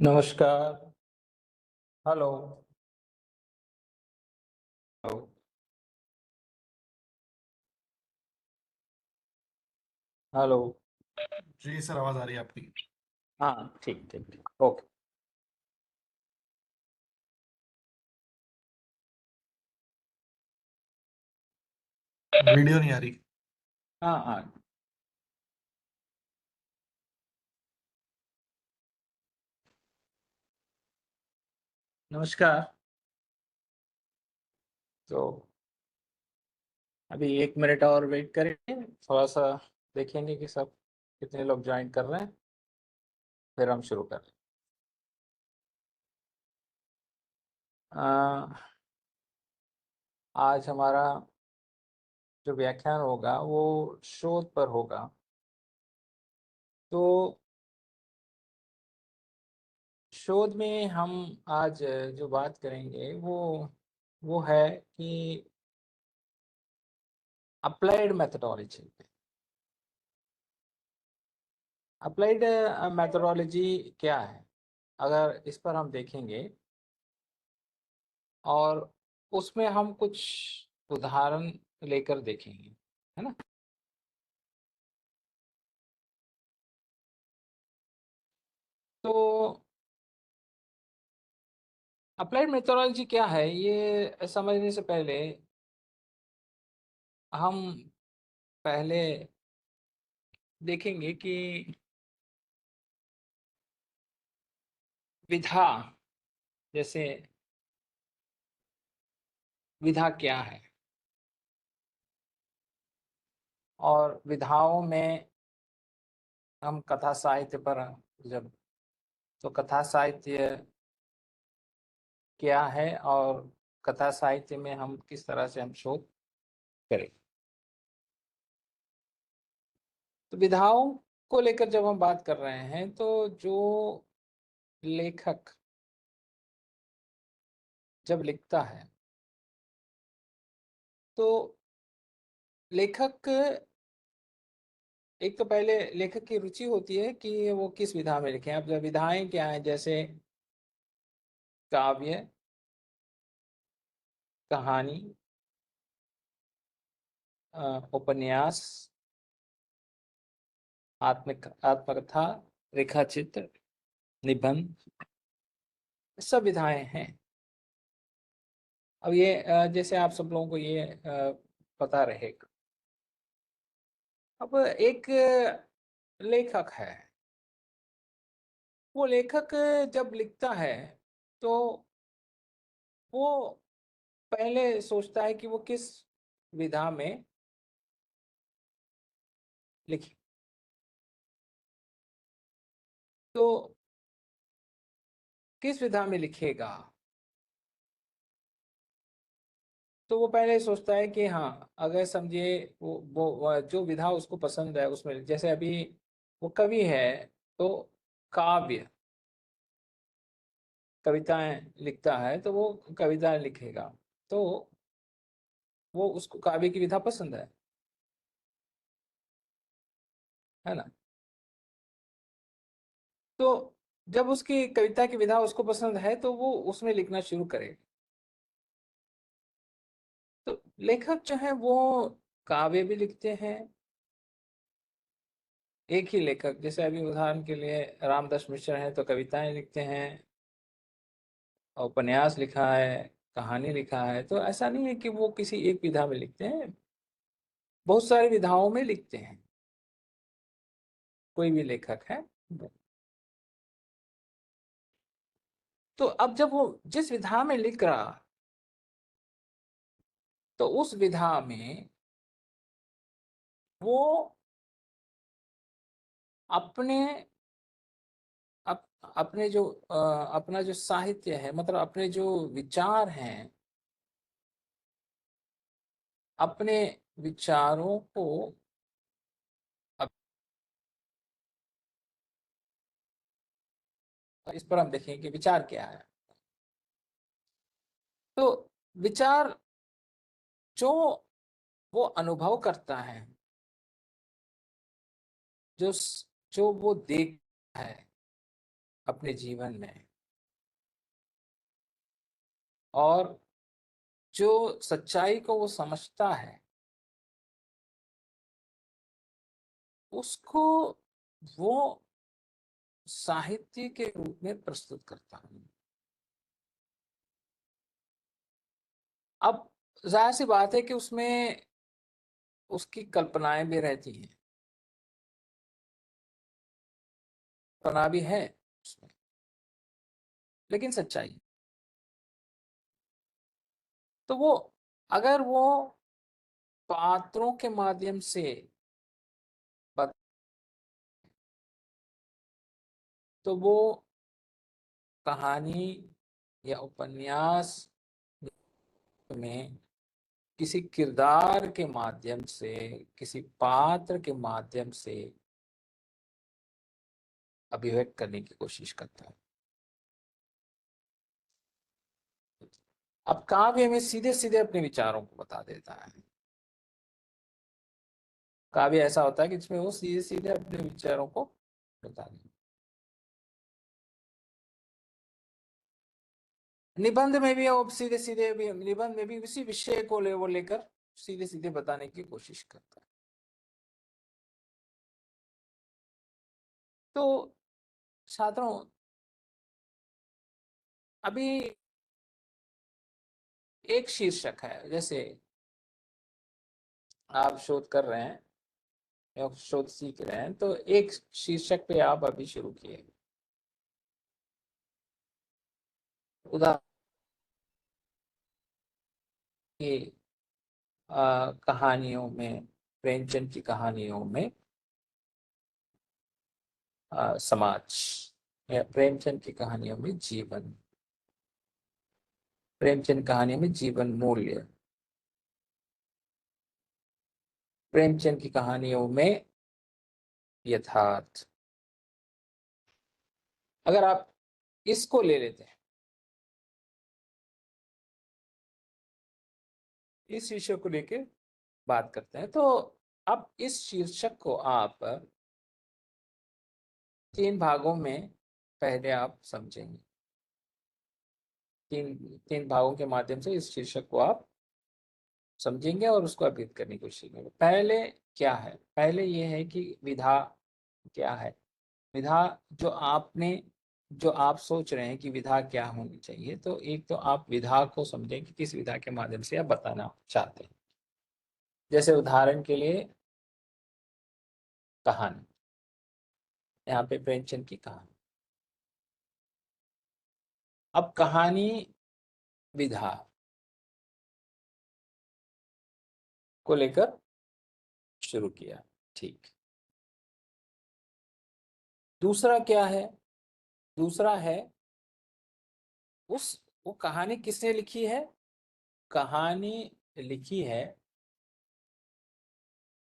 नमस्कार। Hello. Hello. Hello. जी sir, आवाज आ रही है आपकी। हाँ, ठीक ठीक ठीक, ओके। वीडियो नहीं आ रही। हाँ हाँ। नमस्कार। तो अभी 1 मिनट और वेट करेंगे, थोड़ा सा देखेंगे कि सब कितने लोग ज्वाइन कर रहे हैं, फिर हम शुरू कर रहे हैं। आज हमारा जो व्याख्यान होगा वो शोध पर होगा। तो शोध में हम आज जो बात करेंगे वो है कि अप्लाइड मेथडोलॉजी। अप्लाइड मेथडोलॉजी क्या है, अगर इस पर हम देखेंगे और उसमें हम कुछ उदाहरण लेकर देखेंगे, है ना। तो अप्लाइड मेथडोलॉजी क्या है ये समझने से पहले हम पहले देखेंगे कि विधा, जैसे विधा क्या है, और विधाओं में हम कथा साहित्य पर जब, तो कथा साहित्य क्या है और कथा साहित्य में हम किस तरह से हम शोध करें। तो विधाओं को लेकर जब हम बात कर रहे हैं तो जो लेखक जब लिखता है तो लेखक, एक तो पहले लेखक की रुचि होती है कि वो किस विधा में लिखे। अब जब विधाएं क्या है, जैसे काव्य, कहानी, उपन्यास, आत्मकथा, रेखाचित्र, निबंध, सब विधाएं हैं। अब ये जैसे आप सब लोगों को ये पता रहेगा। अब एक लेखक है, वो लेखक जब लिखता है तो वो पहले सोचता है कि वो किस विधा में लिखे। तो किस विधा में लिखेगा, तो वो पहले सोचता है कि हाँ, अगर समझिए वो जो विधा उसको पसंद है उसमें, जैसे अभी वो कवि है तो काव्य, कविताएं लिखता है तो वो कविताएं लिखेगा, तो वो उसको काव्य की विधा पसंद है ना। तो जब उसकी कविता की विधा उसको पसंद है तो वो उसमें लिखना शुरू करेगा। तो लेखक जो है वो काव्य भी लिखते हैं। एक ही लेखक, जैसे अभी उदाहरण के लिए रामदास मिश्र हैं तो कविताएं लिखते हैं, उपन्यास लिखा है, कहानी लिखा है। तो ऐसा नहीं है कि वो किसी एक विधा में लिखते हैं, बहुत सारी विधाओं में लिखते हैं कोई भी लेखक है। तो अब जब वो जिस विधा में लिख रहा, तो उस विधा में वो अपने अपने जो अपना जो साहित्य है, मतलब अपने जो विचार हैं, अपने विचारों को अब इस पर हम देखें कि विचार क्या है। तो विचार जो वो अनुभव करता है, जो जो वो देखता है, अपने जीवन में, और जो सच्चाई को वो समझता है उसको वो साहित्य के रूप में प्रस्तुत करता है। अब जाहिर सी बात है कि उसमें उसकी कल्पनाएं भी रहती हैं, कल्पना भी है उसमें, लेकिन सच्चाई। तो वो अगर वो पात्रों के माध्यम से बत, तो वो कहानी या उपन्यास में किसी किरदार के माध्यम से, किसी पात्र के माध्यम से अभिव्यक्त करने की कोशिश करता है। अब काव्य में सीधे सीधे अपने विचारों को बता देता है। काव्य ऐसा होता है कि जिसमें वो सीधे सीधे अपने विचारों को बता देता है। निबंध में भी वो सीधे सीधे भी, निबंध में भी उसी विषय को वो लेकर सीधे सीधे बताने की कोशिश करता है। तो छात्रों, अभी एक शीर्षक है, जैसे आप शोध कर रहे हैं या शोध सीख रहे हैं, तो एक शीर्षक पे आप अभी शुरू किए। उदाहरण के कहानियों में, प्रेमचंद की कहानियों में समाज, या प्रेमचंद की कहानियों में जीवन, प्रेमचंद कहानियों में जीवन मूल्य, प्रेमचंद की कहानियों में यथार्थ। अगर आप इसको ले लेते हैं, इस शीर्षक को लेके बात करते हैं, तो अब इस शीर्षक को आप 3 भागों में पहले आप समझेंगे। 3 भागों के माध्यम से इस शीर्षक को आप समझेंगे और उसको अभिव्यक्त करने की कोशिश करेंगे। पहले क्या है? पहले ये है कि विधा क्या है। विधा जो आप सोच रहे हैं कि विधा क्या होनी चाहिए, तो एक तो आप विधा को समझें कि किस विधा के माध्यम से आप बताना चाहते हैं। जैसे उदाहरण के लिए कहानी, यहाँ पे प्रेमचंद की कहानी। अब कहानी विधा को लेकर शुरू किया, ठीक। दूसरा क्या है? दूसरा है उस वो कहानी किसने लिखी है? कहानी लिखी है,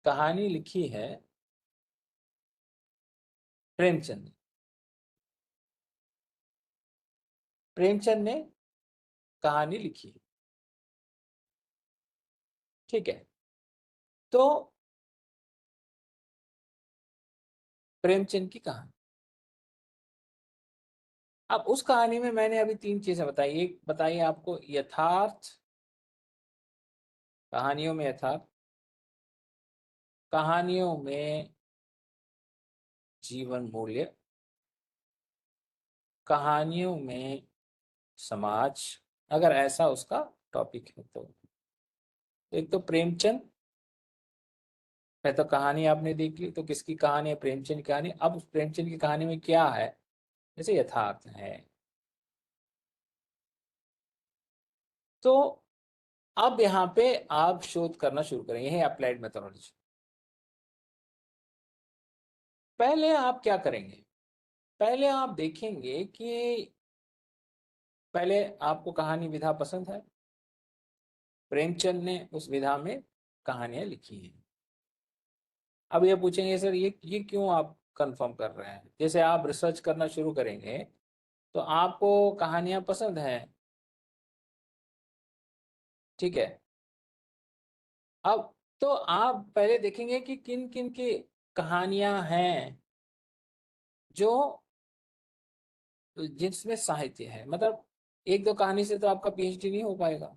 कहानी लिखी है प्रेमचंद। प्रेमचंद ने कहानी लिखी, ठीक है। तो प्रेमचंद की कहानी, अब उस कहानी में मैंने अभी 3 चीजें बताई। एक बताइए आपको यथार्थ, कहानियों में यथार्थ, कहानियों में जीवन मूल्य, कहानियों में समाज, अगर ऐसा उसका टॉपिक है तो। एक तो प्रेमचंद है, तो कहानी आपने देख ली, तो किसकी कहानी है? प्रेमचंद की कहानी। अब उस प्रेमचंद की कहानी में क्या है? जैसे यथार्थ है। तो अब यहाँ पे आप शोध करना शुरू करेंगे, यही अप्लाइड मेथोडोलॉजी। पहले आप क्या करेंगे? पहले आप देखेंगे कि पहले आपको कहानी विधा पसंद है, प्रेमचंद ने उस विधा में कहानियां लिखी हैं। अब ये पूछेंगे सर ये क्यों आप कंफर्म कर रहे हैं? जैसे आप रिसर्च करना शुरू करेंगे तो आपको कहानियां पसंद हैं, ठीक है। अब तो आप पहले देखेंगे कि किन किन की कहानियां हैं जो जिसमें साहित्य है। मतलब एक दो कहानी से तो आपका पीएचडी नहीं हो पाएगा।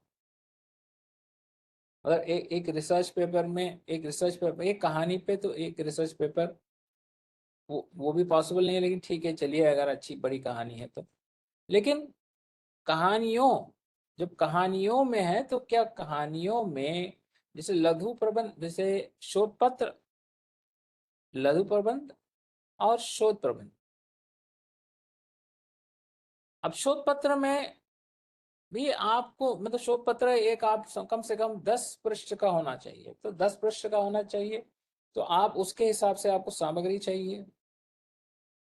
मतलब एक रिसर्च पेपर में, एक कहानी पे तो एक रिसर्च पेपर, वो भी पॉसिबल नहीं है, लेकिन ठीक है चलिए, अगर अच्छी बड़ी कहानी है तो। लेकिन कहानियों, जब कहानियों में है तो क्या कहानियों में, जैसे लघु प्रबंध, जैसे शोध पत्र, लघु प्रबंध और शोध प्रबंध। अब शोध पत्र में भी आपको, मतलब शोध पत्र एक आप कम से कम 10 पृष्ठ का होना चाहिए, तो 10 पृष्ठ का होना चाहिए, तो आप उसके हिसाब से आपको सामग्री चाहिए।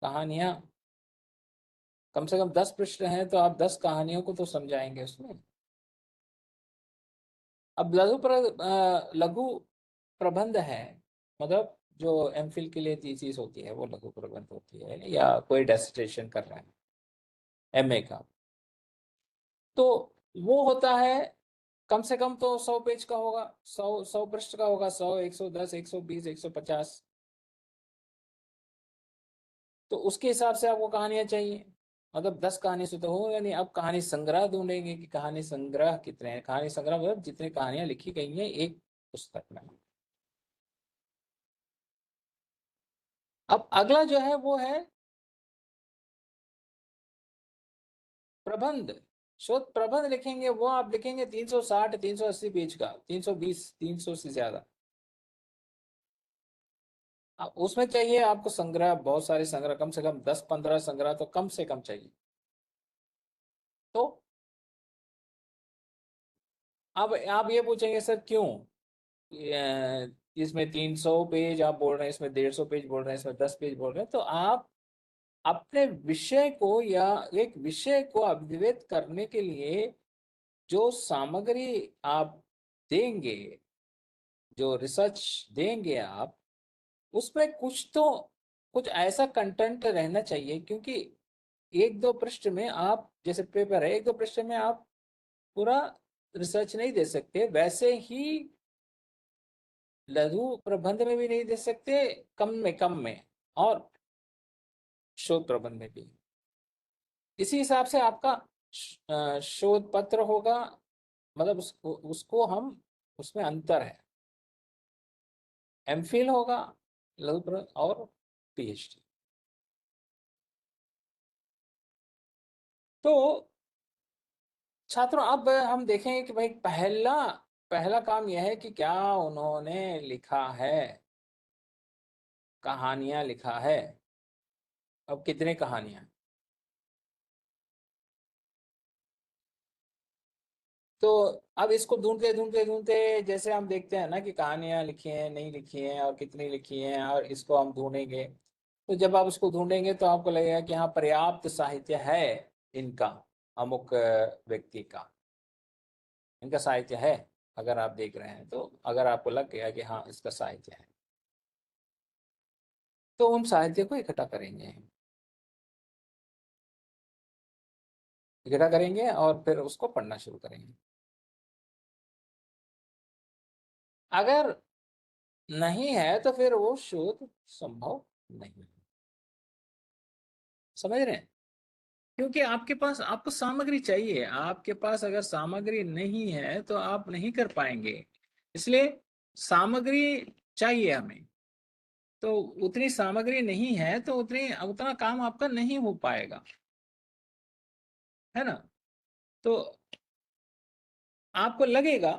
कहानियां कम से कम 10 पृष्ठ हैं, तो आप 10 कहानियों को तो समझाएंगे उसमें। अब लघु प्रबंध है, मतलब जो एमफिल के लिए थीसिस होती है वो लघु प्रबंध होती है, या कोई डेसिटेशन कर रहा है एमए का, तो वो होता है कम से कम तो 100 पेज का होगा, 100 पृष्ठ का होगा, 100, 110, 120, 150। तो उसके हिसाब से आपको कहानियां चाहिए। मतलब 10 कहानी से तो होगा नहीं। अब कहानी संग्रह ढूंढेंगे कि कहानी संग्रह कितने हैं। कहानी संग्रह मतलब जितनी कहानियां लिखी गई हैं एक पुस्तक में। अब अगला जो है वो है प्रबंध। शोध प्रबंध लिखेंगे, वो आप लिखेंगे 360, 380 पेज का, 320, 300 से ज्यादा। अब उसमें चाहिए आपको संग्रह, बहुत सारे संग्रह, कम से कम 10-15 संग्रह तो कम से कम चाहिए। तो अब आप ये पूछेंगे सर क्यों, इसमें 300 पेज आप बोल रहे हैं, इसमें 150 पेज बोल रहे हैं, इसमें 10 पेज बोल रहे हैं। तो आप अपने विषय को, या एक विषय को अभिव्यक्त करने के लिए जो सामग्री आप देंगे, जो रिसर्च देंगे आप, उसमें कुछ तो, कुछ ऐसा कंटेंट रहना चाहिए। क्योंकि एक दो पृष्ठ में आप, जैसे पेपर है, एक दो पृष्ठ में आप पूरा रिसर्च नहीं दे सकते, वैसे ही लघु प्रबंध में भी नहीं दे सकते, कम में, और शोध प्रबंध में भी। इसी हिसाब से आपका शोध पत्र होगा। मतलब उसको उसको हम, उसमें अंतर है, एमफिल होगा, लघु प्रबंध और पीएचडी। तो छात्रों अब हम देखेंगे कि भाई पहला पहला काम यह है कि क्या उन्होंने लिखा है, कहानियां लिखा है। अब कितने कहानियां, तो अब इसको ढूंढते ढूंढते ढूंढते, जैसे हम देखते हैं ना कि कहानियां लिखी हैं नहीं लिखी हैं और कितनी लिखी हैं, और इसको हम ढूंढेंगे। तो जब आप उसको ढूंढेंगे तो आपको लगेगा कि हाँ पर्याप्त साहित्य है इनका, अमुक व्यक्ति का, इनका साहित्य है। अगर आप देख रहे हैं तो, अगर आपको लग गया कि हाँ इसका साहित्य है, तो उन साहित्य को इकट्ठा करेंगे, और फिर उसको पढ़ना शुरू करेंगे। अगर नहीं है तो फिर वो शोध संभव नहीं है। समझ रहे हैं? क्योंकि आपके पास, आपको सामग्री चाहिए, आपके पास अगर सामग्री नहीं है तो आप नहीं कर पाएंगे। इसलिए सामग्री चाहिए हमें। तो उतनी सामग्री नहीं है तो उतनी, उतना काम आपका नहीं हो पाएगा, है ना? तो आपको लगेगा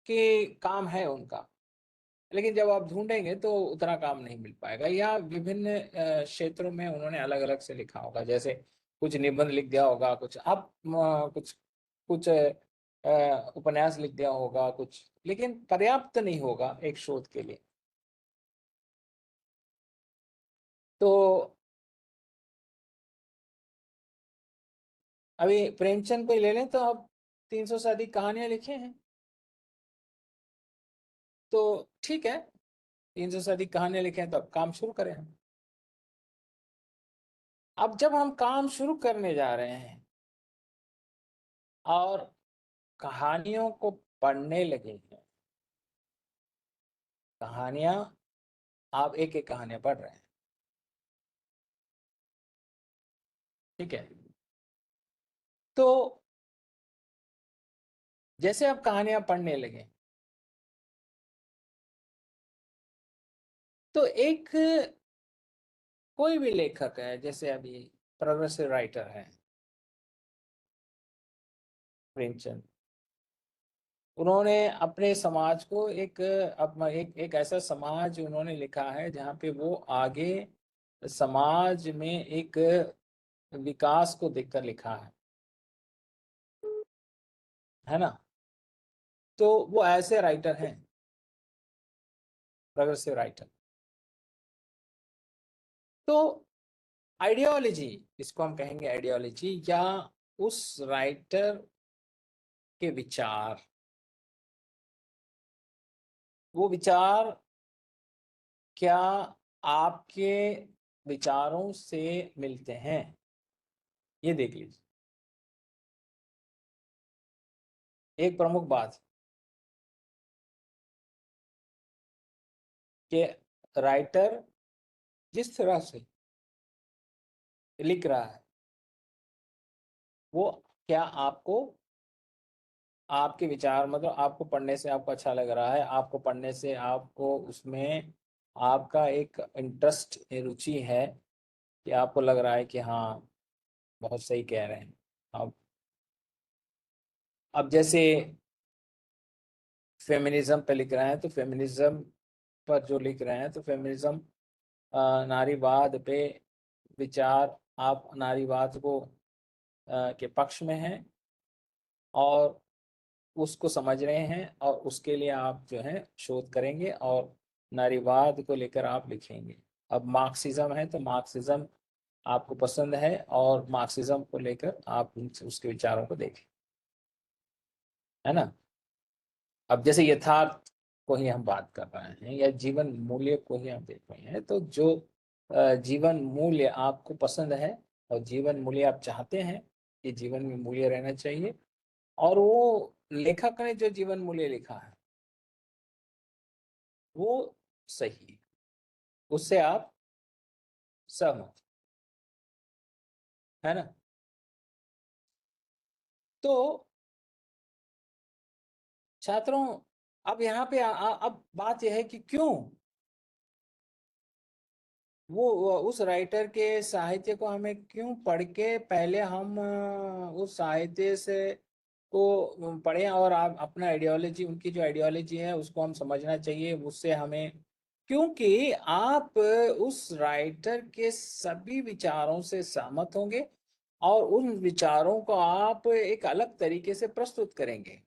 कि काम है उनका, लेकिन जब आप ढूंढेंगे तो उतना काम नहीं मिल पाएगा। या विभिन्न क्षेत्रों में उन्होंने अलग अलग से लिखा होगा, जैसे कुछ निबंध लिख दिया होगा, कुछ आप कुछ कुछ उपन्यास लिख दिया होगा कुछ, लेकिन पर्याप्त नहीं होगा एक शोध के लिए। तो अभी प्रेमचंद को ही ले लें, तो अब 300 से अधिक कहानियां लिखे हैं। तो ठीक है, 300 से अधिक कहानियां लिखे हैं, तो अब काम शुरू करें हम। अब जब हम काम शुरू करने जा रहे हैं और कहानियों को पढ़ने लगे हैं, कहानियां, आप एक एक कहानियां पढ़ रहे हैं, ठीक है। तो जैसे आप कहानियां पढ़ने लगे तो एक कोई भी लेखक है, जैसे अभी प्रोग्रेसिव राइटर है प्रेमचंद, उन्होंने अपने समाज को एक ऐसा समाज उन्होंने लिखा है जहाँ पे वो आगे समाज में एक विकास को देखकर लिखा है ना। तो वो ऐसे राइटर हैं, प्रोग्रेसिव राइटर। तो आइडियोलॉजी, इसको हम कहेंगे आइडियोलॉजी, या उस राइटर के विचार, वो विचार क्या आपके विचारों से मिलते हैं, ये देख लीजिए। एक प्रमुख बात कि राइटर जिस तरह से लिख रहा है वो क्या आपको, आपके विचार, मतलब आपको पढ़ने से आपको अच्छा लग रहा है, आपको पढ़ने से आपको उसमें आपका एक इंटरेस्ट, रुचि है कि आपको लग रहा है कि हाँ बहुत सही कह रहे हैं। अब जैसे फेमिनिज्म पे लिख रहे हैं तो फेमिनिज्म पर जो लिख रहे हैं तो फेमिनिज्म नारीवाद पे विचार, आप नारीवाद को के पक्ष में हैं और उसको समझ रहे हैं और उसके लिए आप जो है शोध करेंगे और नारीवाद को लेकर आप लिखेंगे। अब मार्क्सिज्म है तो मार्क्सिज्म आपको पसंद है और मार्क्सिज्म को लेकर आप उसके विचारों को देखें, है ना। अब जैसे यथार्थ को ही हम बात कर रहे हैं या जीवन मूल्य को ही हम देख रहे हैं, तो जो जीवन मूल्य आपको पसंद है और जीवन मूल्य आप चाहते हैं कि जीवन में मूल्य रहना चाहिए, और वो लेखक ने जो जीवन मूल्य लिखा है वो सही है, उससे आप सहमत, है ना। तो छात्रों, अब यहाँ पे अब बात यह है कि क्यों वो उस राइटर के साहित्य को हमें क्यों पढ़ के पहले हम उस साहित्य से को पढ़ें और आप अपना आइडियोलॉजी, उनकी जो आइडियोलॉजी है उसको हम समझना चाहिए उससे हमें, क्योंकि आप उस राइटर के सभी विचारों से सहमत होंगे और उन विचारों को आप एक अलग तरीके से प्रस्तुत करेंगे।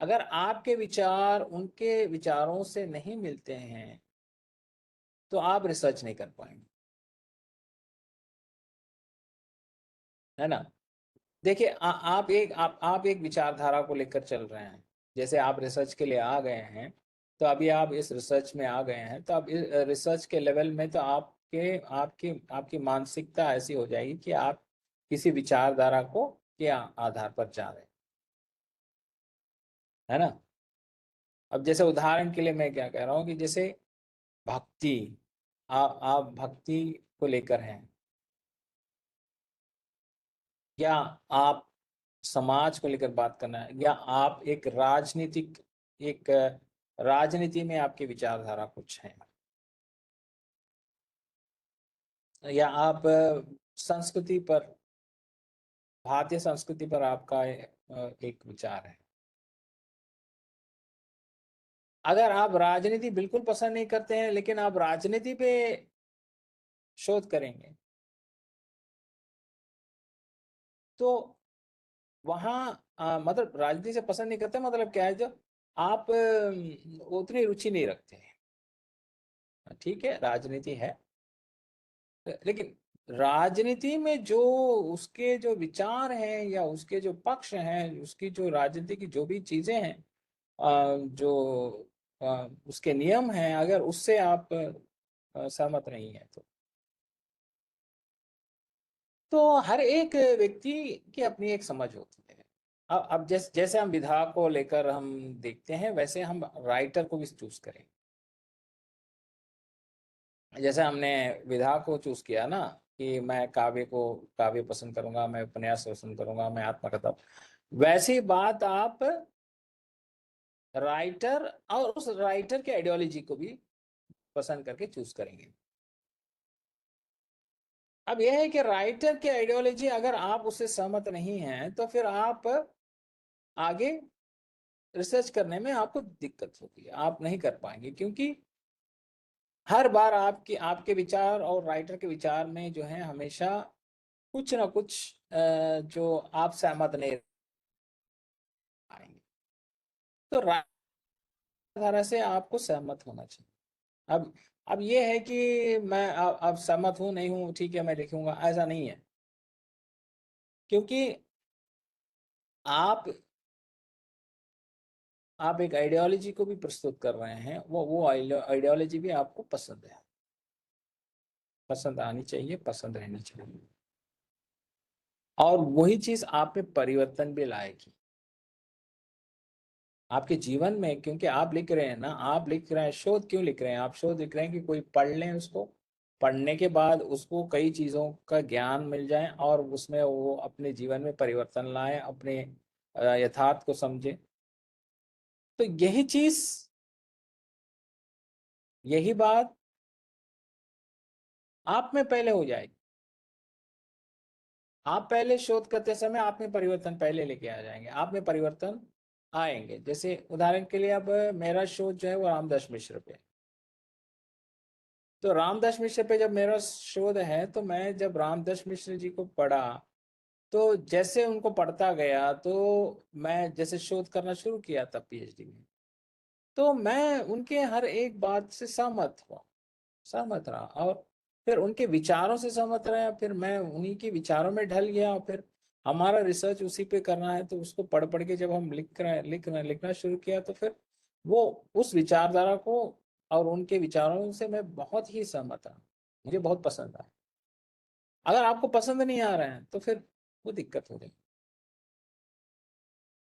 अगर आपके विचार उनके विचारों से नहीं मिलते हैं तो आप रिसर्च नहीं कर पाएंगे, है ना। देखिए आप एक विचारधारा को लेकर चल रहे हैं, जैसे आप रिसर्च के लिए आ गए हैं, तो अभी आप इस रिसर्च में आ गए हैं तो अब रिसर्च के लेवल में तो आपके आपकी आपकी मानसिकता ऐसी हो जाएगी कि आप किसी विचारधारा को के आधार पर जा रहे हैं, है ना। अब जैसे उदाहरण के लिए मैं क्या कह रहा हूँ कि जैसे भक्ति, आप भक्ति को लेकर हैं, या आप समाज को लेकर बात करना है, या आप एक राजनीतिक, एक राजनीति में आपकी विचारधारा कुछ है, या आप संस्कृति पर, भारतीय संस्कृति पर आपका एक विचार है। अगर आप राजनीति बिल्कुल पसंद नहीं करते हैं लेकिन आप राजनीति पे शोध करेंगे तो वहाँ मतलब राजनीति से पसंद नहीं करते मतलब क्या है, जो आप उतनी रुचि नहीं रखते हैं, ठीक है राजनीति है, लेकिन राजनीति में जो उसके जो विचार हैं या उसके जो पक्ष हैं, उसकी जो राजनीति की जो भी चीजें हैं, जो उसके नियम हैं, अगर उससे आप सहमत नहीं है तो हर एक व्यक्ति की अपनी एक समझ होती है। अब जैसे हम विधा को लेकर हम देखते हैं वैसे हम राइटर को भी चूज करें। जैसे हमने विधा को चूज किया ना, कि मैं काव्य पसंद करूंगा, मैं उपन्यास पसंद करूंगा, मैं आत्मकथा, वैसी बात आप राइटर और उस राइटर के आइडियोलॉजी को भी पसंद करके चूज करेंगे। अब यह है कि राइटर की आइडियोलॉजी अगर आप उससे सहमत नहीं हैं तो फिर आप आगे रिसर्च करने में आपको दिक्कत होगी, आप नहीं कर पाएंगे, क्योंकि हर बार आपके विचार और राइटर के विचार में जो है हमेशा कुछ ना कुछ जो आप सहमत नहीं पाएंगे। तो धारा से आपको सहमत होना चाहिए। अब ये है कि मैं अब सहमत हूं नहीं हूं, ठीक है मैं लिखूंगा, ऐसा नहीं है, क्योंकि आप आप एक आइडियोलॉजी को भी प्रस्तुत कर रहे हैं, वो आइडियोलॉजी भी आपको पसंद है, पसंद आनी चाहिए, पसंद रहनी चाहिए, और वही चीज आप में परिवर्तन भी लाएगी आपके जीवन में। क्योंकि आप लिख रहे हैं ना, आप लिख रहे हैं, शोध क्यों लिख रहे हैं? आप शोध लिख रहे हैं कि कोई पढ़ लें उसको, पढ़ने के बाद उसको कई चीजों का ज्ञान मिल जाए और उसमें वो अपने जीवन में परिवर्तन लाए, अपने यथार्थ को समझे। तो यही चीज, यही बात आप में पहले हो जाएगी। आप पहले शोध करते समय आप में परिवर्तन पहले लेके आ जाएंगे, आप में परिवर्तन आएंगे। जैसे उदाहरण के लिए अब मेरा शोध जो है वो रामदास मिश्र पे, तो रामदास मिश्र पे जब मेरा शोध है तो मैं जब रामदास मिश्र जी को पढ़ा, तो जैसे उनको पढ़ता गया तो मैं जैसे शोध करना शुरू किया तब पीएचडी में, तो मैं उनके हर एक बात से सहमत हुआ, सहमत रहा, और फिर उनके विचारों से सहमत रहा, फिर मैं उन्हीं के विचारों में ढल गया, और फिर हमारा रिसर्च उसी पे करना है, तो उसको पढ़ पढ़ के जब हम लिखना शुरू किया, तो फिर वो उस विचारधारा को और उनके विचारों से मैं बहुत ही सहमत रहा, मुझे बहुत पसंद आया। अगर आपको पसंद नहीं आ रहा है तो फिर वो दिक्कत हो जाएगी,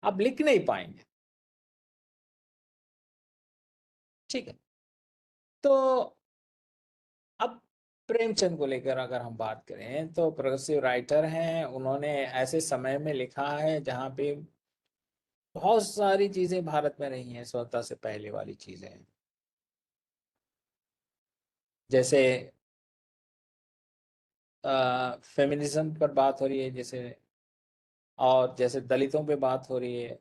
आप लिख नहीं पाएंगे। ठीक है, तो अब प्रेमचंद को लेकर अगर हम बात करें तो प्रोग्रेसिव राइटर हैं, उन्होंने ऐसे समय में लिखा है जहाँ पे बहुत सारी चीजें भारत में रही हैं, स्वतंत्रता से पहले वाली चीजें, जैसे फेमिनिज्म पर बात हो रही है, जैसे और जैसे दलितों पे बात हो रही है,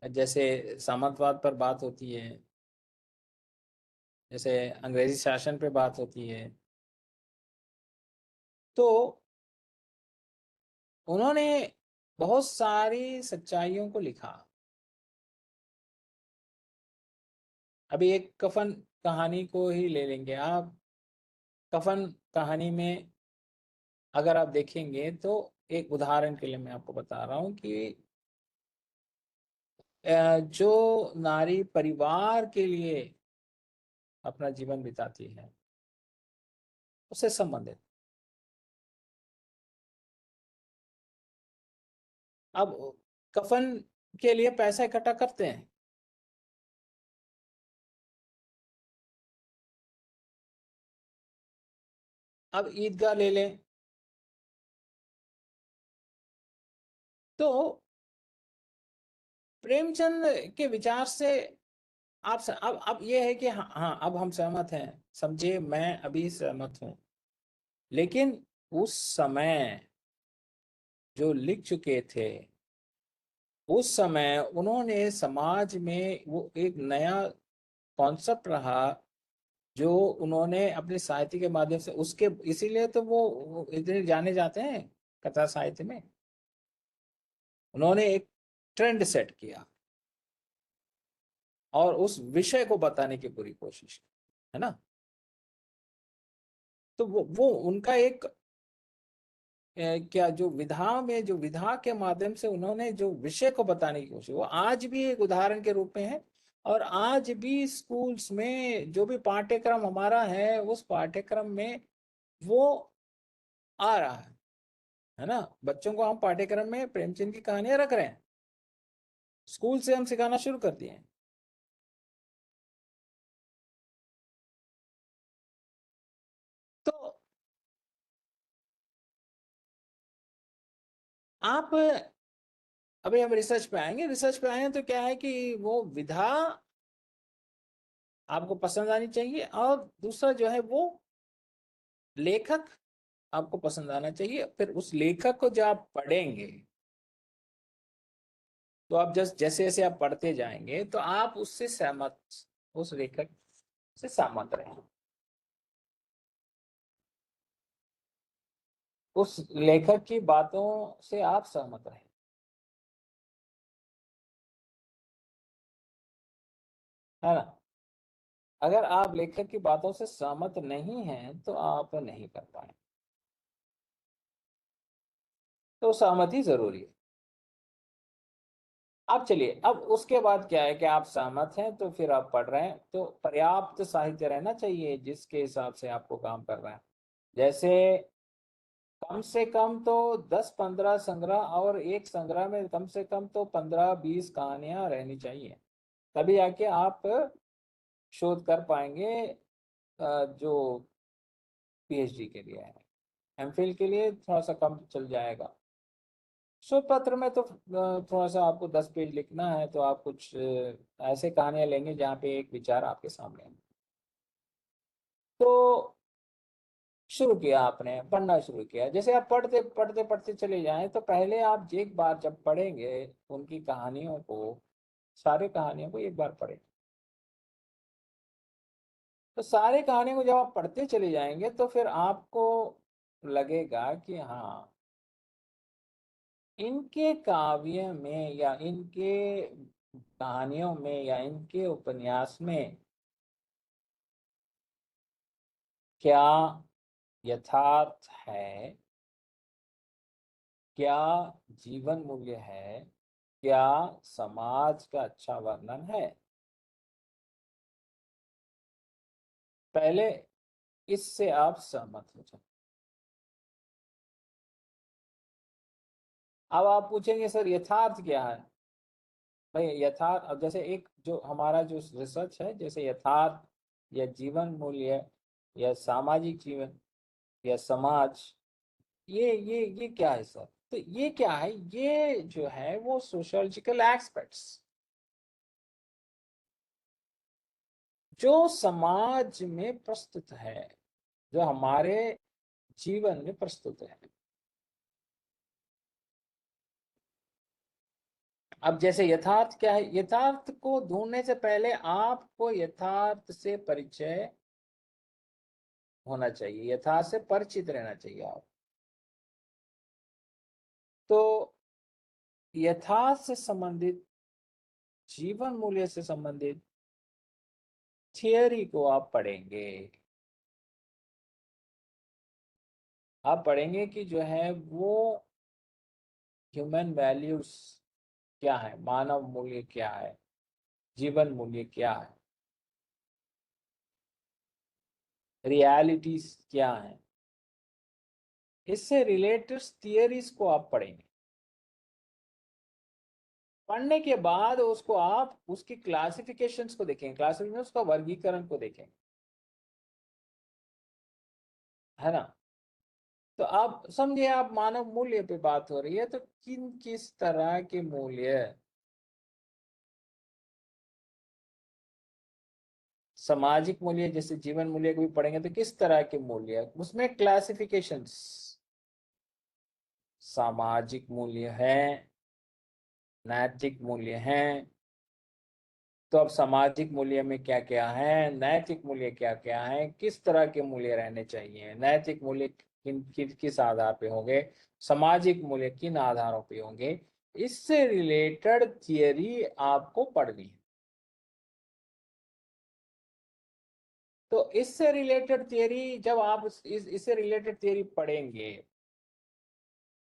जैसे सामंतवाद पर बात होती है, जैसे अंग्रेजी शासन पे बात होती है। तो उन्होंने बहुत सारी सच्चाइयों को लिखा। अभी एक कफन कहानी को ही ले लेंगे आप, कफन कहानी में अगर आप देखेंगे तो एक उदाहरण के लिए मैं आपको बता रहा हूँ कि जो नारी परिवार के लिए अपना जीवन बिताती है उससे संबंधित। अब कफन के लिए पैसा इकट्ठा करते हैं, अब ईदगाह ले लें, तो प्रेमचंद के विचार से अब ये है कि हाँ हाँ अब हम सहमत हैं, समझिए मैं अभी सहमत हूं, लेकिन उस समय जो लिख चुके थे, उस समय उन्होंने समाज में वो एक नया कॉन्सेप्ट रहा जो उन्होंने अपने साहित्य के माध्यम से उसके, इसीलिए तो वो इतने जाने जाते हैं कथा साहित्य में। उन्होंने एक ट्रेंड सेट किया और उस विषय को बताने की पूरी कोशिश की, है ना। तो वो उनका एक क्या जो विधा में, जो विधा के माध्यम से उन्होंने जो विषय को बताने की कोशिश, वो आज भी एक उदाहरण के रूप में है। और आज भी स्कूल्स में जो भी पाठ्यक्रम हमारा है उस पाठ्यक्रम में वो आ रहा है ना। बच्चों को हम पाठ्यक्रम में प्रेमचंद की कहानियां रख रहे हैं, स्कूल से हम सिखाना शुरू कर दिए हैं। तो आप अभी हम रिसर्च पे आएंगे, रिसर्च पे आए तो क्या है कि वो विधा आपको पसंद आनी चाहिए, और दूसरा जो है वो लेखक आपको पसंद आना चाहिए। फिर उस लेखक को जब आप पढ़ेंगे तो आप जैसे जैसे जैसे आप पढ़ते जाएंगे तो आप उससे सहमत, उस लेखक से सहमत रहें, उस लेखक की बातों से आप सहमत रहें, है ना। अगर आप लेखक की बातों से सहमत नहीं हैं तो आप नहीं कर पाए, तो सहमति जरूरी है। अब चलिए, अब उसके बाद क्या है कि आप सहमत हैं तो फिर आप पढ़ रहे हैं, तो पर्याप्त साहित्य रहना चाहिए जिसके हिसाब से आपको काम कर रहे हैं। जैसे कम से कम तो 10-15 संग्रह, और एक संग्रह में कम से कम तो 15-20 कहानियां रहनी चाहिए, तभी आके आप शोध कर पाएंगे। जो पीएचडी के लिए है, एमफिल के लिए थोड़ा सा कम चल जाएगा। शोध पत्र में तो थोड़ा सा आपको 10 पेज लिखना है, तो आप कुछ ऐसे कहानियां लेंगे जहाँ पे एक विचार आपके सामने है। तो शुरू किया, आपने पढ़ना शुरू किया, जैसे आप पढ़ते पढ़ते पढ़ते चले जाएं तो पहले आप एक बार जब पढ़ेंगे उनकी कहानियों को, सारे कहानियों को एक बार पढ़ें। तो सारे कहानियों को जब आप पढ़ते चले जाएंगे तो फिर आपको लगेगा कि हाँ, इनके काव्य में या इनके कहानियों में या इनके उपन्यास में क्या यथार्थ है, क्या जीवन मूल्य है, क्या समाज का अच्छा वर्णन है। पहले इससे आप सहमत हो जाए। अब आप पूछेंगे सर यथार्थ क्या है। भाई यथार्थ, अब जैसे एक जो हमारा जो रिसर्च है, जैसे यथार्थ या जीवन मूल्य या सामाजिक जीवन या समाज, ये क्या है सर। तो ये क्या है, ये जो है वो सोशियोलॉजिकल एस्पेक्ट्स जो समाज में प्रस्तुत है, जो हमारे जीवन में प्रस्तुत है। अब जैसे यथार्थ क्या है, यथार्थ को ढूंढने से पहले आपको यथार्थ से परिचय होना चाहिए, यथार्थ से परिचित रहना चाहिए आप। तो यथार्थ से संबंधित, जीवन मूल्य से संबंधित थियरी को आप पढ़ेंगे। आप पढ़ेंगे कि जो है वो ह्यूमन वैल्यूज क्या है, मानव मूल्य क्या है, जीवन मूल्य क्या है, रियलिटीज क्या है, इससे रिलेटेड थियरीज को आप पढ़ेंगे। पढ़ने के बाद उसको आप उसकी क्लासिफिकेशंस को देखेंगे, क्लासिफिकेशन उसका वर्गीकरण को देखेंगे, है ना। तो आप समझिए, आप मानव मूल्य पे बात हो रही है तो किन किस तरह के मूल्य, सामाजिक मूल्य जैसे जीवन मूल्य को भी पढ़ेंगे तो किस तरह के मूल्य, उसमें क्लासिफिकेशंस, सामाजिक मूल्य है, नैतिक मूल्य है। तो अब सामाजिक मूल्य में क्या क्या है, नैतिक मूल्य क्या क्या है, किस तरह के मूल्य रहने चाहिए, नैतिक मूल्य किस आधार पे होंगे, सामाजिक मूल्य किन आधारों पे होंगे, इससे रिलेटेड थियरी आपको पढ़नी है। तो इससे रिलेटेड थियरी जब आप इससे रिलेटेड थियरी पढ़ेंगे,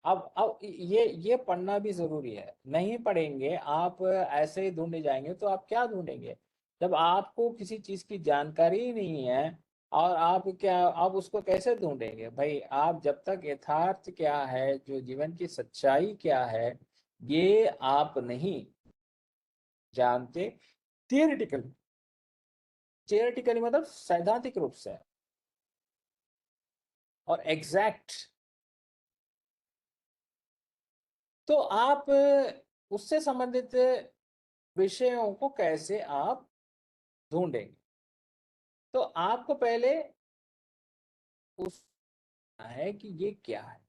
अब ये पढ़ना भी जरूरी है। नहीं पढ़ेंगे आप, ऐसे ही ढूंढे जाएंगे तो आप क्या ढूंढेंगे, जब आपको किसी चीज की जानकारी ही नहीं है, और आप उसको कैसे ढूंढेंगे भाई। आप जब तक यथार्थ क्या है, जो जीवन की सच्चाई क्या है, ये आप नहीं जानते थियरिटिकल, थियरिटिकली मतलब सैद्धांतिक रूप से, और एग्जैक्ट तो आप उससे संबंधित विषयों को कैसे आप ढूंढेंगे? तो आपको पहले उस है कि ये क्या है।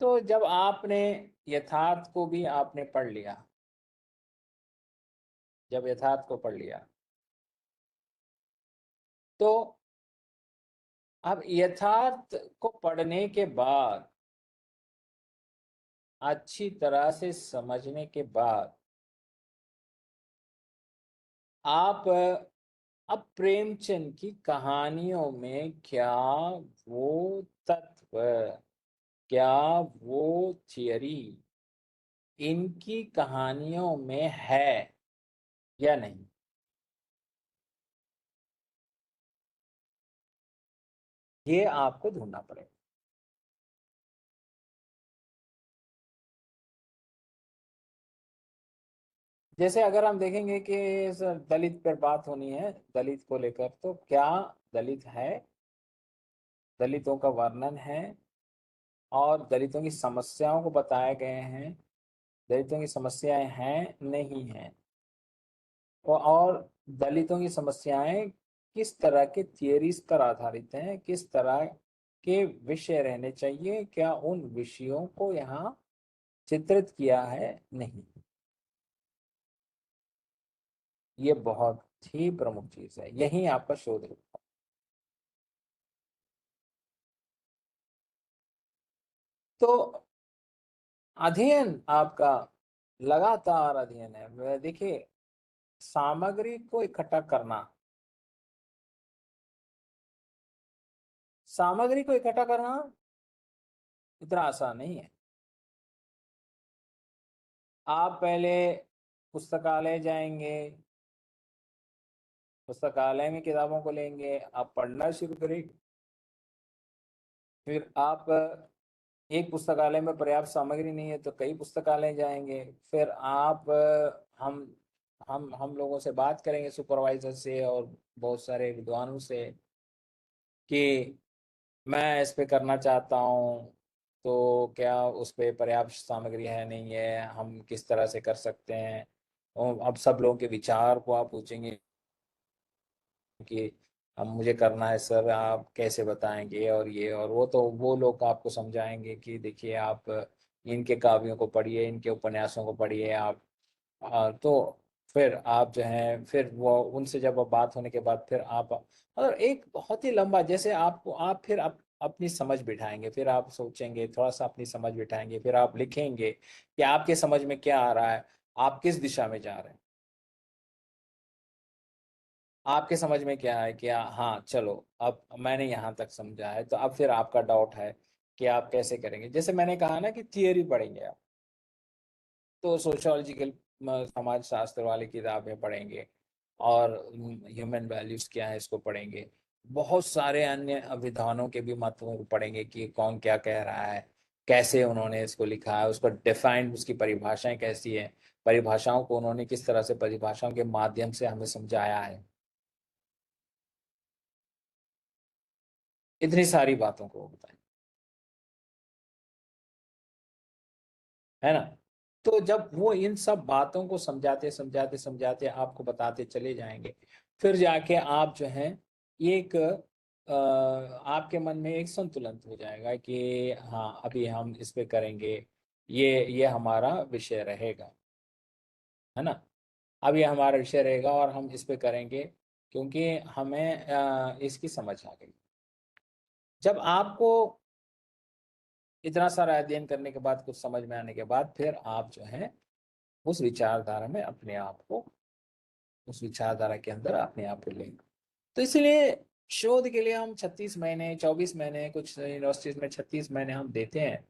तो जब आपने यथार्थ को भी आपने पढ़ लिया, जब यथार्थ को पढ़ लिया, तो अब यथार्थ को पढ़ने के बाद, अच्छी तरह से समझने के बाद, आप अब प्रेमचंद की कहानियों में क्या वो तत्व, क्या वो थियरी इनकी कहानियों में है या नहीं, ये आपको ढूंढना पड़ेगा। जैसे अगर हम देखेंगे कि दलित पर बात होनी है, दलित को लेकर, तो क्या दलित है, दलितों का वर्णन है और दलितों की समस्याओं को बताए गए हैं, दलितों की समस्याएं हैं नहीं हैं, और दलितों की समस्याएं किस तरह के थियरीज पर आधारित हैं, किस तरह के विषय रहने चाहिए, क्या उन विषयों को यहाँ चित्रित किया है, नहीं। ये बहुत ही प्रमुख चीज है, यही आपका शोध है। तो अध्ययन आपका लगातार अध्ययन है। देखिए, सामग्री को इकट्ठा करना, सामग्री को इकट्ठा करना इतना आसान नहीं है। आप पहले पुस्तकालय जाएंगे, पुस्तकालय में किताबों को लेंगे, आप पढ़ना शुरू करेंगे, फिर आप एक पुस्तकालय में पर्याप्त सामग्री नहीं है तो कई पुस्तकालय जाएंगे, फिर आप हम लोगों से बात करेंगे, सुपरवाइजर से और बहुत सारे विद्वानों से, कि मैं इस पे करना चाहता हूँ, तो क्या उस पे पर्याप्त सामग्री है नहीं है, हम किस तरह से कर सकते हैं। और अब सब लोगों के विचार को आप पूछेंगे कि अब मुझे करना है सर, आप कैसे बताएंगे, और ये और वो, तो वो लोग आपको समझाएंगे कि देखिए आप इनके काव्यों को पढ़िए, इनके उपन्यासों को पढ़िए आप। तो फिर आप जो है, फिर वो उनसे जब बात होने के बाद फिर आप, और एक बहुत ही लंबा, जैसे आपको आप फिर अपनी समझ बिठाएंगे, फिर आप सोचेंगे, थोड़ा सा अपनी समझ बिठाएंगे, फिर आप लिखेंगे कि आपके समझ में क्या आ रहा है, आप किस दिशा में जा रहे हैं, आपके समझ में क्या है, क्या, हाँ चलो अब मैंने यहाँ तक समझा है, तो अब फिर आपका डाउट है कि आप कैसे करेंगे। जैसे मैंने कहा ना कि थियरी पढ़ेंगे आप, तो सोशोलॉजिकल समाज शास्त्र वाली किताबें पढ़ेंगे, और ह्यूमन वैल्यूज क्या है इसको पढ़ेंगे, बहुत सारे अन्य विधानों के भी मतों को पढ़ेंगे कि कौन क्या कह रहा है, कैसे उन्होंने इसको लिखा है, उसको डिफाइंड, उसकी परिभाषाएं कैसी है, परिभाषाओं को उन्होंने किस तरह से परिभाषाओं के माध्यम से हमें समझाया है, इतनी सारी बातों को बताएं, है ना। तो जब वो इन सब बातों को समझाते समझाते समझाते आपको बताते चले जाएंगे, फिर जाके आप जो है एक आपके मन में एक संतुलन हो जाएगा कि हाँ अभी हम इस पे करेंगे, ये हमारा विषय रहेगा, है ना। अब ये हमारा विषय रहेगा और हम इस पे करेंगे, क्योंकि हमें इसकी समझ आ गई। जब आपको इतना सारा अध्ययन करने के बाद, कुछ समझ में आने के बाद, फिर आप जो है उस विचारधारा में अपने आप को, उस विचारधारा के अंदर अपने आप को लेंगे। तो इसलिए शोध के लिए हम 36 महीने, 24 महीने, कुछ यूनिवर्सिटीज में 36 महीने हम देते हैं,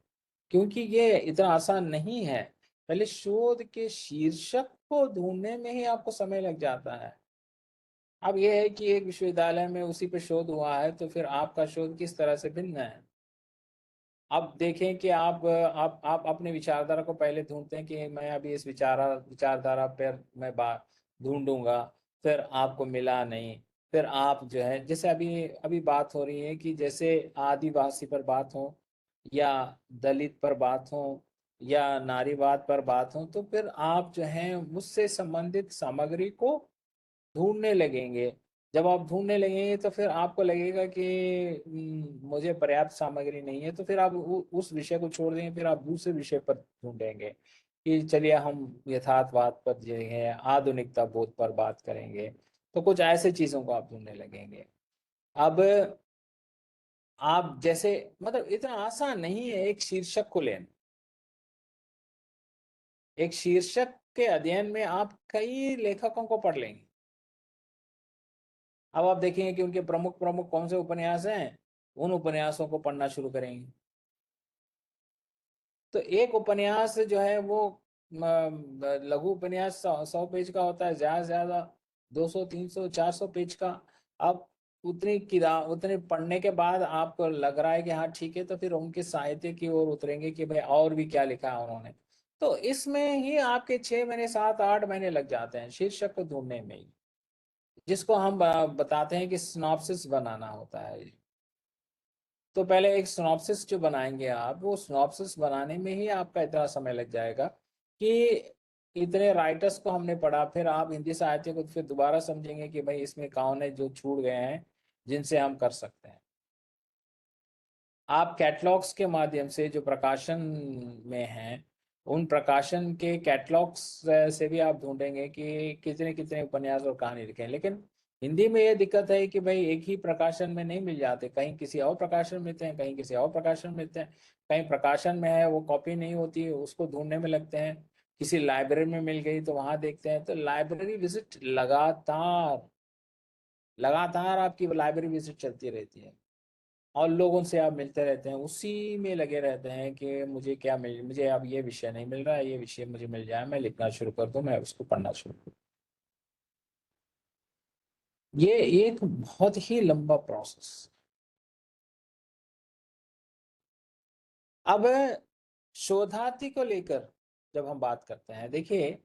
क्योंकि ये इतना आसान नहीं है। पहले शोध के शीर्षक को ढूंढने में ही आपको समय लग जाता है। अब ये है कि एक विश्वविद्यालय में उसी पे शोध हुआ है, तो फिर आपका शोध किस तरह से भिन्न है। अब देखें कि आप अपने विचारधारा को पहले ढूंढते हैं कि मैं अभी इस विचारधारा पर मैं बात ढूंढूंगा, फिर आपको मिला नहीं, फिर आप जो है, जैसे अभी अभी बात हो रही है कि जैसे आदिवासी पर बात हो, या दलित पर बात हो या नारीवाद पर बात हो, तो फिर आप जो है उससे संबंधित सामग्री को ढूंढने लगेंगे। जब आप ढूंढने लगेंगे तो फिर आपको लगेगा कि मुझे पर्याप्त सामग्री नहीं है, तो फिर आप उस विषय को छोड़ देंगे, फिर आप दूसरे विषय पर ढूंढेंगे कि चलिए हम यथार्थवाद पर जो है आधुनिकता बोध पर बात करेंगे। तो कुछ ऐसे चीजों को आप ढूंढने लगेंगे। अब आप जैसे मतलब इतना आसान नहीं है एक शीर्षक को लेना। एक शीर्षक के अध्ययन में आप कई लेखकों को पढ़ लेंगे। अब आप देखेंगे कि उनके प्रमुख प्रमुख कौन से उपन्यास हैं, उन उपन्यासों को पढ़ना शुरू करेंगे। तो एक उपन्यास जो है वो लघु उपन्यास 100 पेज का होता है, ज्यादा से ज्यादा 200 300 400 पेज का। अब उतनी किताब उतने पढ़ने के बाद आपको लग रहा है कि हाँ ठीक है, तो फिर उनके साहित्य की ओर उतरेंगे कि भाई और भी क्या लिखा है उन्होंने। तो इसमें ही आपके 6 महीने 7 8 महीने लग जाते हैं शीर्षक को ढूंढने में ही, जिसको हम बताते हैं कि सिनॉप्सिस बनाना होता है। तो पहले एक सिनॉप्सिस जो बनाएंगे आप, वो सिनॉप्सिस बनाने में ही आपका इतना समय लग जाएगा कि इतने राइटर्स को हमने पढ़ा, फिर आप हिंदी साहित्य को फिर दोबारा समझेंगे कि भाई इसमें कौन है जो छूट गए हैं जिनसे हम कर सकते हैं। आप कैटलॉग्स के माध्यम से जो प्रकाशन में हैं, उन प्रकाशन के कैटलॉग्स से भी आप ढूंढेंगे कि कितने कितने उपन्यास और कहानी लिखे हैं। लेकिन हिंदी में ये दिक्कत है कि भाई एक ही प्रकाशन में नहीं मिल जाते, कहीं किसी और प्रकाशन में मिलते हैं, कहीं किसी और प्रकाशन में मिलते हैं, कहीं प्रकाशन में है वो कॉपी नहीं होती, उसको ढूंढने में लगते हैं। किसी लाइब्रेरी में मिल गई तो वहां देखते हैं। तो लाइब्रेरी विजिट लगातार लगातार आपकी लाइब्रेरी विजिट चलती रहती है, और लोगों से आप मिलते रहते हैं, उसी में लगे रहते हैं कि मुझे अब ये विषय नहीं मिल रहा है, ये विषय मुझे मिल जाए, मैं लिखना शुरू कर दूं, मैं उसको पढ़ना शुरू कर दूं। ये एक बहुत ही लंबा प्रोसेस। अब शोधार्थी को लेकर जब हम बात करते हैं, देखिए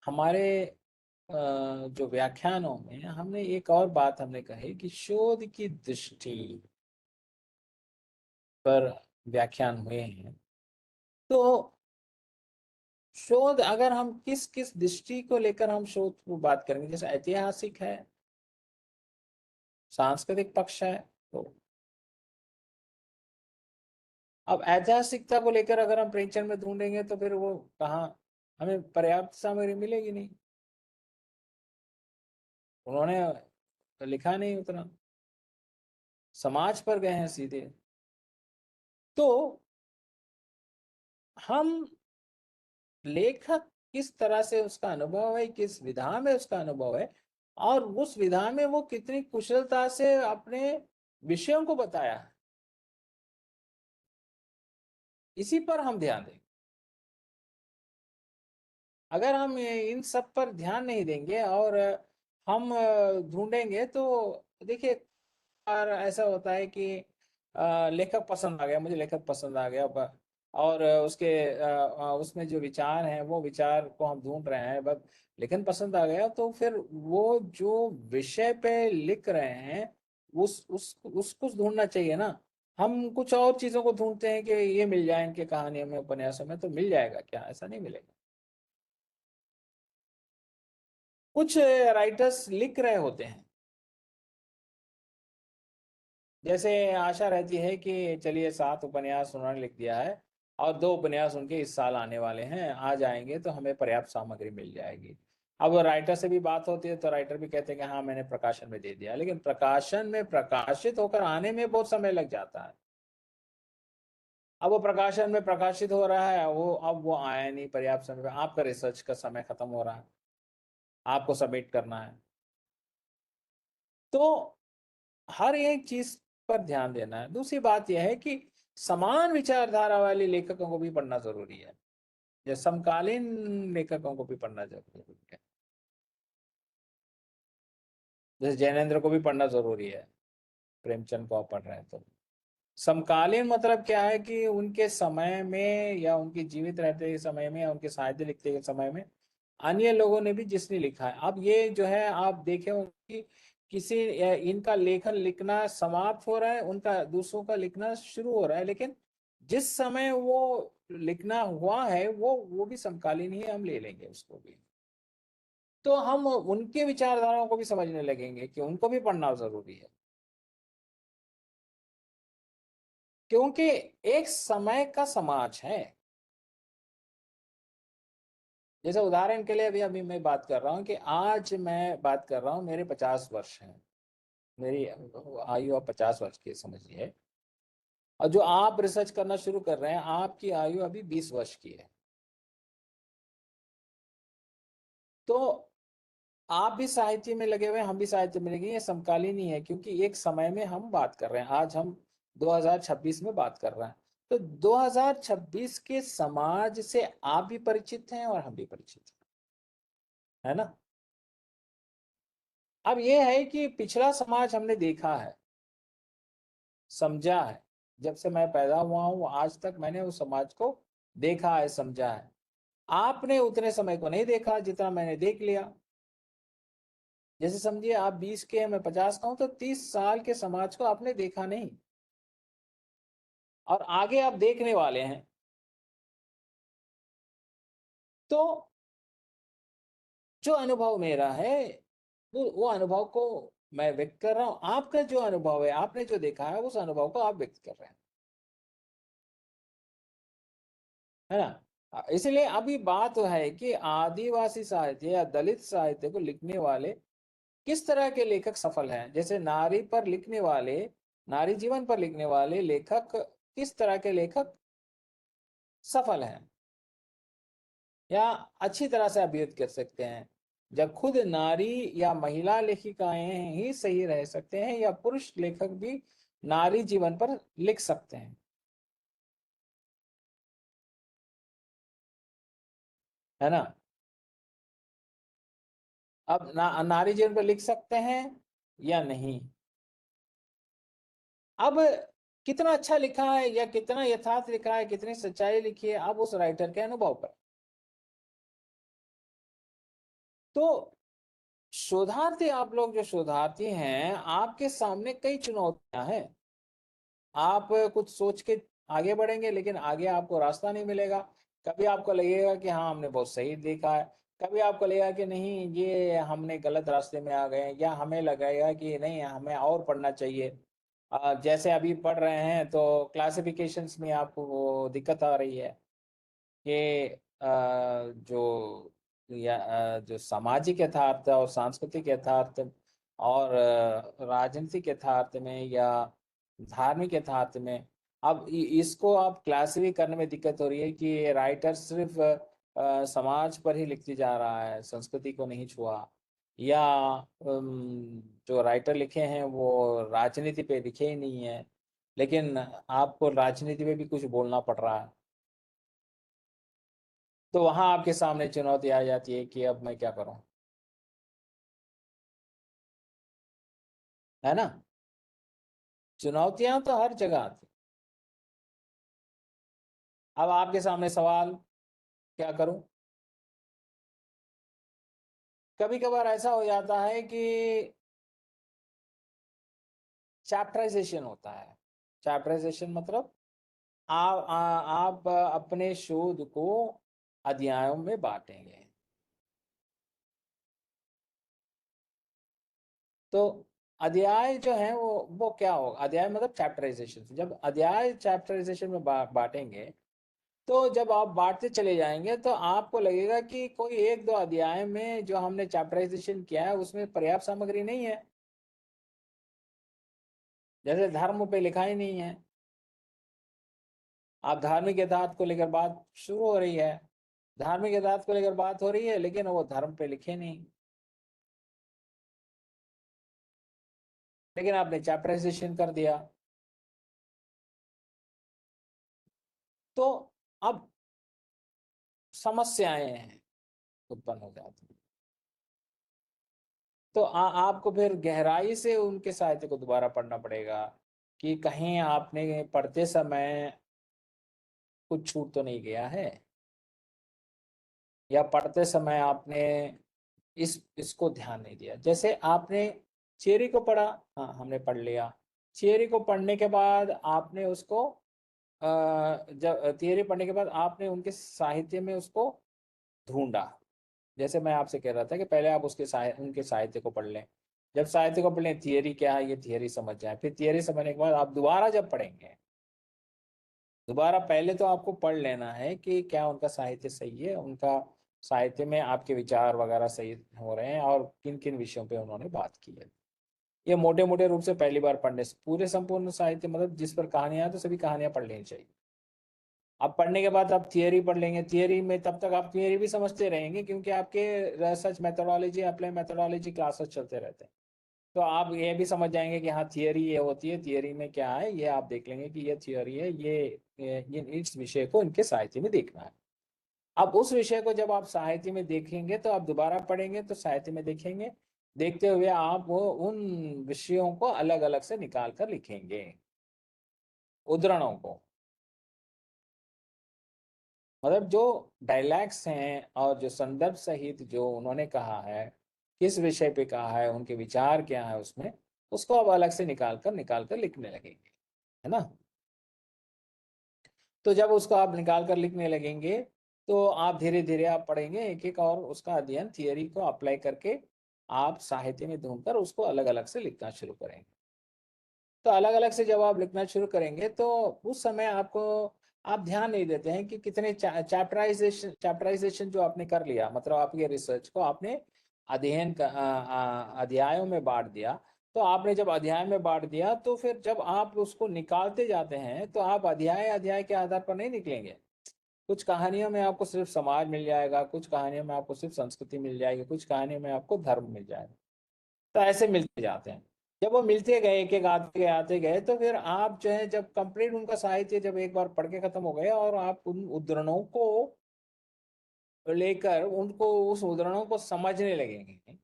हमारे जो व्याख्यानों में हमने एक और बात हमने कही कि शोध की दृष्टि पर व्याख्यान हुए हैं। तो शोध अगर हम किस किस दृष्टि को लेकर हम शोध को बात करेंगे, जैसे ऐतिहासिक है, सांस्कृतिक पक्ष है। तो अब ऐतिहासिकता को लेकर अगर हम प्रेक्षण में ढूंढेंगे तो फिर वो कहाँ, हमें पर्याप्त सामग्री मिलेगी नहीं। उन्होंने तो लिखा नहीं उतना, समाज पर गए हैं सीधे। तो हम लेखक किस तरह से उसका अनुभव है, किस विधा में उसका अनुभव है, और उस विधा में वो कितनी कुशलता से अपने विषयों को बताया है, इसी पर हम ध्यान दें। अगर हम इन सब पर ध्यान नहीं देंगे और हम ढूंढेंगे, तो देखिए और ऐसा होता है कि लेखक पसंद आ गया, मुझे लेखक पसंद आ गया, और उसके उसमें जो विचार हैं वो विचार को हम ढूंढ रहे हैं, बस लेखन पसंद आ गया, तो फिर वो जो विषय पे लिख रहे हैं उस उसको ढूंढना चाहिए ना। हम कुछ और चीजों को ढूंढते हैं कि ये मिल जाए इनके कहानियों में उपन्यासों में, तो मिल जाएगा क्या? ऐसा नहीं मिलेगा। कुछ राइटर्स लिख रहे होते हैं, जैसे आशा रहती है कि चलिए 7 उपन्यास उन्होंने लिख दिया है और 2 उपन्यास उनके इस साल आने वाले हैं, आ जाएंगे तो हमें पर्याप्त सामग्री मिल जाएगी। अब राइटर से भी बात होती है तो राइटर भी कहते हैं कि हाँ मैंने प्रकाशन में दे दिया, लेकिन प्रकाशन में प्रकाशित होकर आने में बहुत समय लग जाता है। अब वो प्रकाशन में प्रकाशित हो रहा है, वो अब वो आया नहीं पर्याप्त समय पे, आपका रिसर्च का समय खत्म हो रहा है, आपको सबमिट करना है। तो हर एक चीज पर ध्यान देना है। दूसरी बात यह है कि समान विचारधारा वाले लेखकों को भी पढ़ना जरूरी है, या समकालीन लेखकों को भी पढ़ना जरूरी है। जैसे जैनेन्द्र को भी पढ़ना जरूरी है, प्रेमचंद को आप पढ़ रहे हैं तो। समकालीन मतलब क्या है कि उनके समय में या उनके जीवित रहते के समय में या उनके साहित्य लिखते के समय में अन्य लोगों ने भी जिसने लिखा है। अब ये जो है आप देखे होंगे कि किसी इनका लेखन लिखना समाप्त हो रहा है, उनका दूसरों का लिखना शुरू हो रहा है, लेकिन जिस समय वो लिखना हुआ है वो भी समकालीन ही हम ले लेंगे उसको भी। तो हम उनके विचारधाराओं को भी समझने लगेंगे कि उनको भी पढ़ना जरूरी है, क्योंकि एक समय का समाज है। जैसे उदाहरण के लिए अभी अभी मैं बात कर रहा हूँ कि आज मैं बात कर रहा हूँ, मेरे 50 वर्ष हैं, मेरी आयु अब 50 वर्ष की समझिए। और जो आप रिसर्च करना शुरू कर रहे हैं, आपकी आयु अभी 20 वर्ष की है। तो आप भी साहित्य में लगे हुए हैं, हम भी साहित्य में लगे हैं, ये समकालीन ही है, क्योंकि एक समय में हम बात कर रहे हैं। आज हम 2026 में बात कर रहे हैं। तो 2026 के समाज से आप भी परिचित हैं और हम भी परिचित हैं, है ना। अब ये है कि पिछला समाज हमने देखा है, समझा है। जब से मैं पैदा हुआ हूं आज तक मैंने उस समाज को देखा है, समझा है। आपने उतने समय को नहीं देखा जितना मैंने देख लिया। जैसे समझिए आप 20 के हैं, मैं 50 का हूं, तो 30 साल के समाज को आपने देखा नहीं, और आगे आप देखने वाले हैं। तो जो अनुभव मेरा है, वो अनुभव को मैं व्यक्त कर रहा हूं। आपका जो अनुभव है, आपने जो देखा है, उस अनुभव को आप व्यक्त कर रहे हैं, है ना। इसलिए अभी बात है कि आदिवासी साहित्य या दलित साहित्य को लिखने वाले किस तरह के लेखक सफल हैं। जैसे नारी पर लिखने वाले, नारी जीवन पर लिखने वाले लेखक, किस तरह के लेखक सफल हैं या अच्छी तरह से अभिव्यक्त कर सकते हैं। जब खुद नारी या महिला लेखिकाएं ही सही रह सकते हैं, या पुरुष लेखक भी नारी जीवन पर लिख सकते हैं, है ना। अब नारी जीवन पर लिख सकते हैं या नहीं। अब कितना अच्छा लिखा है या कितना यथार्थ लिखा है, कितनी सच्चाई लिखी है, अब उस राइटर के अनुभव पर। तो शोधार्थी, आप लोग जो शोधार्थी हैं, आपके सामने कई चुनौतियां हैं। आप कुछ सोच के आगे बढ़ेंगे, लेकिन आगे आपको रास्ता नहीं मिलेगा। कभी आपको लगेगा कि हाँ हमने बहुत सही देखा है, कभी आपको लगेगा कि नहीं ये हमने गलत रास्ते में आ गए हैं, या हमें लगेगा कि नहीं हमें और पढ़ना चाहिए। जैसे अभी पढ़ रहे हैं तो क्लासिफिकेशंस में आपको वो दिक्कत आ रही है कि जो सामाजिक यथार्थ और सांस्कृतिक यथार्थ और राजनीतिक यथार्थ में या धार्मिक यथार्थ में, अब इसको आप क्लासिफाई करने में दिक्कत हो रही है कि राइटर सिर्फ समाज पर ही लिखती जा रहा है, संस्कृति को नहीं छुआ। या जो राइटर लिखे हैं वो राजनीति पे लिखे ही नहीं है, लेकिन आपको राजनीति पे भी कुछ बोलना पड़ रहा है। तो वहां आपके सामने चुनौती आ जाती है कि अब मैं क्या करूं, है ना। चुनौतियां तो हर जगह आती। अब आपके सामने सवाल, क्या करूं। कभी कभार ऐसा हो जाता है कि चैप्टराइजेशन होता है। चैप्टराइजेशन मतलब आप अपने शोध को अध्यायों में बांटेंगे। तो अध्याय जो है वो क्या होगा, अध्याय मतलब चैप्टराइजेशन। जब अध्याय चैप्टराइजेशन में बांटेंगे, तो जब आप बांटते चले जाएंगे तो आपको लगेगा कि कोई एक दो अध्याय में जो हमने चैप्टराइजेशन किया है उसमें पर्याप्त सामग्री नहीं है। जैसे धर्म पे लिखा ही नहीं है, आप धार्मिक यथार्थ को लेकर बात शुरू हो रही है, धार्मिक यथार्थ को लेकर बात हो रही है, लेकिन वो धर्म पे लिखे नहीं, लेकिन आपने चैप्टराइजेशन कर दिया। तो अब समस्याएं हैं, उत्पन्न हो जाती हैं। तो आपको फिर गहराई से उनके साहित्य को दोबारा पढ़ना पड़ेगा कि कहीं आपने पढ़ते समय कुछ छूट तो नहीं गया है, या पढ़ते समय आपने इसको ध्यान नहीं दिया। जैसे आपने थियरी को पढ़ा, हाँ हमने पढ़ लिया। थियरी को पढ़ने के बाद आपने उसको जब थियरी पढ़ने के बाद आपने उनके साहित्य में उसको ढूंढा। जैसे मैं आपसे कह रहा था कि पहले आप उनके साहित्य को पढ़ लें। जब साहित्य को पढ़ लें, थियरी क्या है ये थियरी समझ जाए, फिर थियरी समझने के बाद आप दोबारा जब पढ़ेंगे, दोबारा पहले तो आपको पढ़ लेना है कि क्या उनका साहित्य सही है, उनका साहित्य में आपके विचार वगैरह सही हो रहे हैं और किन किन विषयों पे उन्होंने बात की है। ये मोटे मोटे रूप से पहली बार पढ़ने से, पूरे संपूर्ण साहित्य मतलब जिस पर कहानियां हैं तो सभी कहानियां पढ़ लेनी चाहिए। अब पढ़ने के बाद आप थियरी पढ़ लेंगे, थियरी में तब तक आप थियरी भी समझते रहेंगे क्योंकि आपके research methodology, apply methodology classes चलते रहते हैं। तो आप ये भी समझ जाएंगे कि हाँ थियरी ये होती है, थियरी में क्या है ये आप देख लेंगे कि ये थियरी है, ये इस विषय को इनके साहित्य में देखना है। अब उस विषय को जब आप साहित्य में देखेंगे तो आप दोबारा पढ़ेंगे तो साहित्य में देखेंगे, देखते हुए आप वो उन विषयों को अलग अलग से निकाल कर लिखेंगे, उद्धरणों को। मतलब जो डायलैक्ट्स हैं और जो संदर्भ सहित जो उन्होंने कहा है, किस विषय पे कहा है, उनके विचार क्या है उसमें, उसको अब अलग से निकाल कर लिखने लगेंगे, है ना। तो जब उसको आप निकाल कर लिखने लगेंगे तो आप धीरे धीरे आप पढ़ेंगे एक एक, और उसका अध्ययन थियरी को अप्लाई करके आप साहित्य में ढूंढकर उसको अलग अलग से लिखना शुरू करेंगे। तो अलग अलग से जब आप लिखना शुरू करेंगे तो उस समय आपको, आप ध्यान नहीं देते हैं कि कितने चैप्टराइजेशन जो आपने कर लिया, मतलब आपके रिसर्च को आपने अध्यायों में बांट दिया। तो आपने जब अध्याय में बांट दिया तो फिर जब आप उसको निकालते जाते हैं तो आप अध्याय अध्याय के आधार पर नहीं निकलेंगे। कुछ कहानियों में आपको सिर्फ समाज मिल जाएगा, कुछ कहानियों में आपको सिर्फ संस्कृति मिल जाएगी, कुछ कहानियों में आपको धर्म मिल जाएगा। तो ऐसे मिलते जाते हैं। जब वो मिलते गए एक एक आते गए तो फिर आप जो है जब कंप्लीट उनका साहित्य जब एक बार पढ़ के खत्म हो गए और आप उन उद्धरणों को लेकर उनको उस उद्धरणों को समझने लगेंगे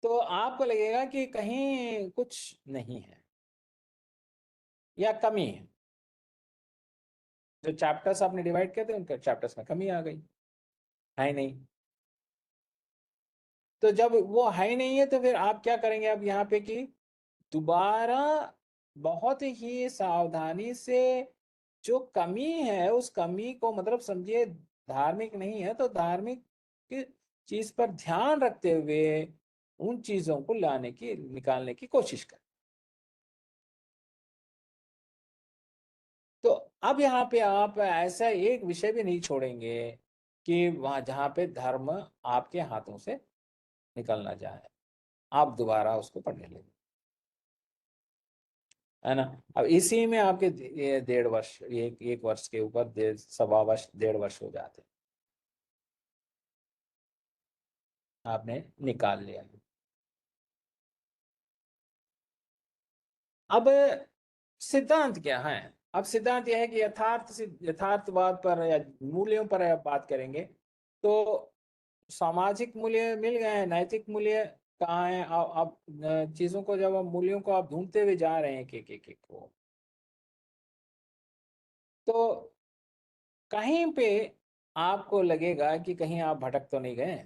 तो आपको लगेगा कि कहीं कुछ नहीं है या कमी है। जो चैप्टर्स आपने डिवाइड किए थे उनके चैप्टर्स में कमी आ गई, है ही नहीं। तो जब वो है ही नहीं है तो फिर आप क्या करेंगे अब यहाँ पे कि दोबारा बहुत ही सावधानी से जो कमी है उस कमी को, मतलब समझिए धार्मिक नहीं है तो धार्मिक की चीज पर ध्यान रखते हुए उन चीजों को लाने की निकालने की कोशिश करें। तो अब यहाँ पे आप ऐसा एक विषय भी नहीं छोड़ेंगे कि वहां जहाँ पे धर्म आपके हाथों से निकल ना जाए, आप दोबारा उसको पढ़ने लगे, है ना। अब इसी में आपके ये 1.5 वर्ष, एक वर्ष के ऊपर 1.25 वर्ष 1.5 वर्ष हो जाते हैं, आपने निकाल लिया। अब सिद्धांत क्या है। अब सिद्धांत यह है कि यथार्थवाद पर या मूल्यों पर आप बात करेंगे तो सामाजिक मूल्य मिल गए हैं, नैतिक मूल्य कहाँ है। अब चीजों को जब आप मूल्यों को आप ढूंढते हुए जा रहे हैं एक को, तो कहीं पे आपको लगेगा कि कहीं आप भटक तो नहीं गए,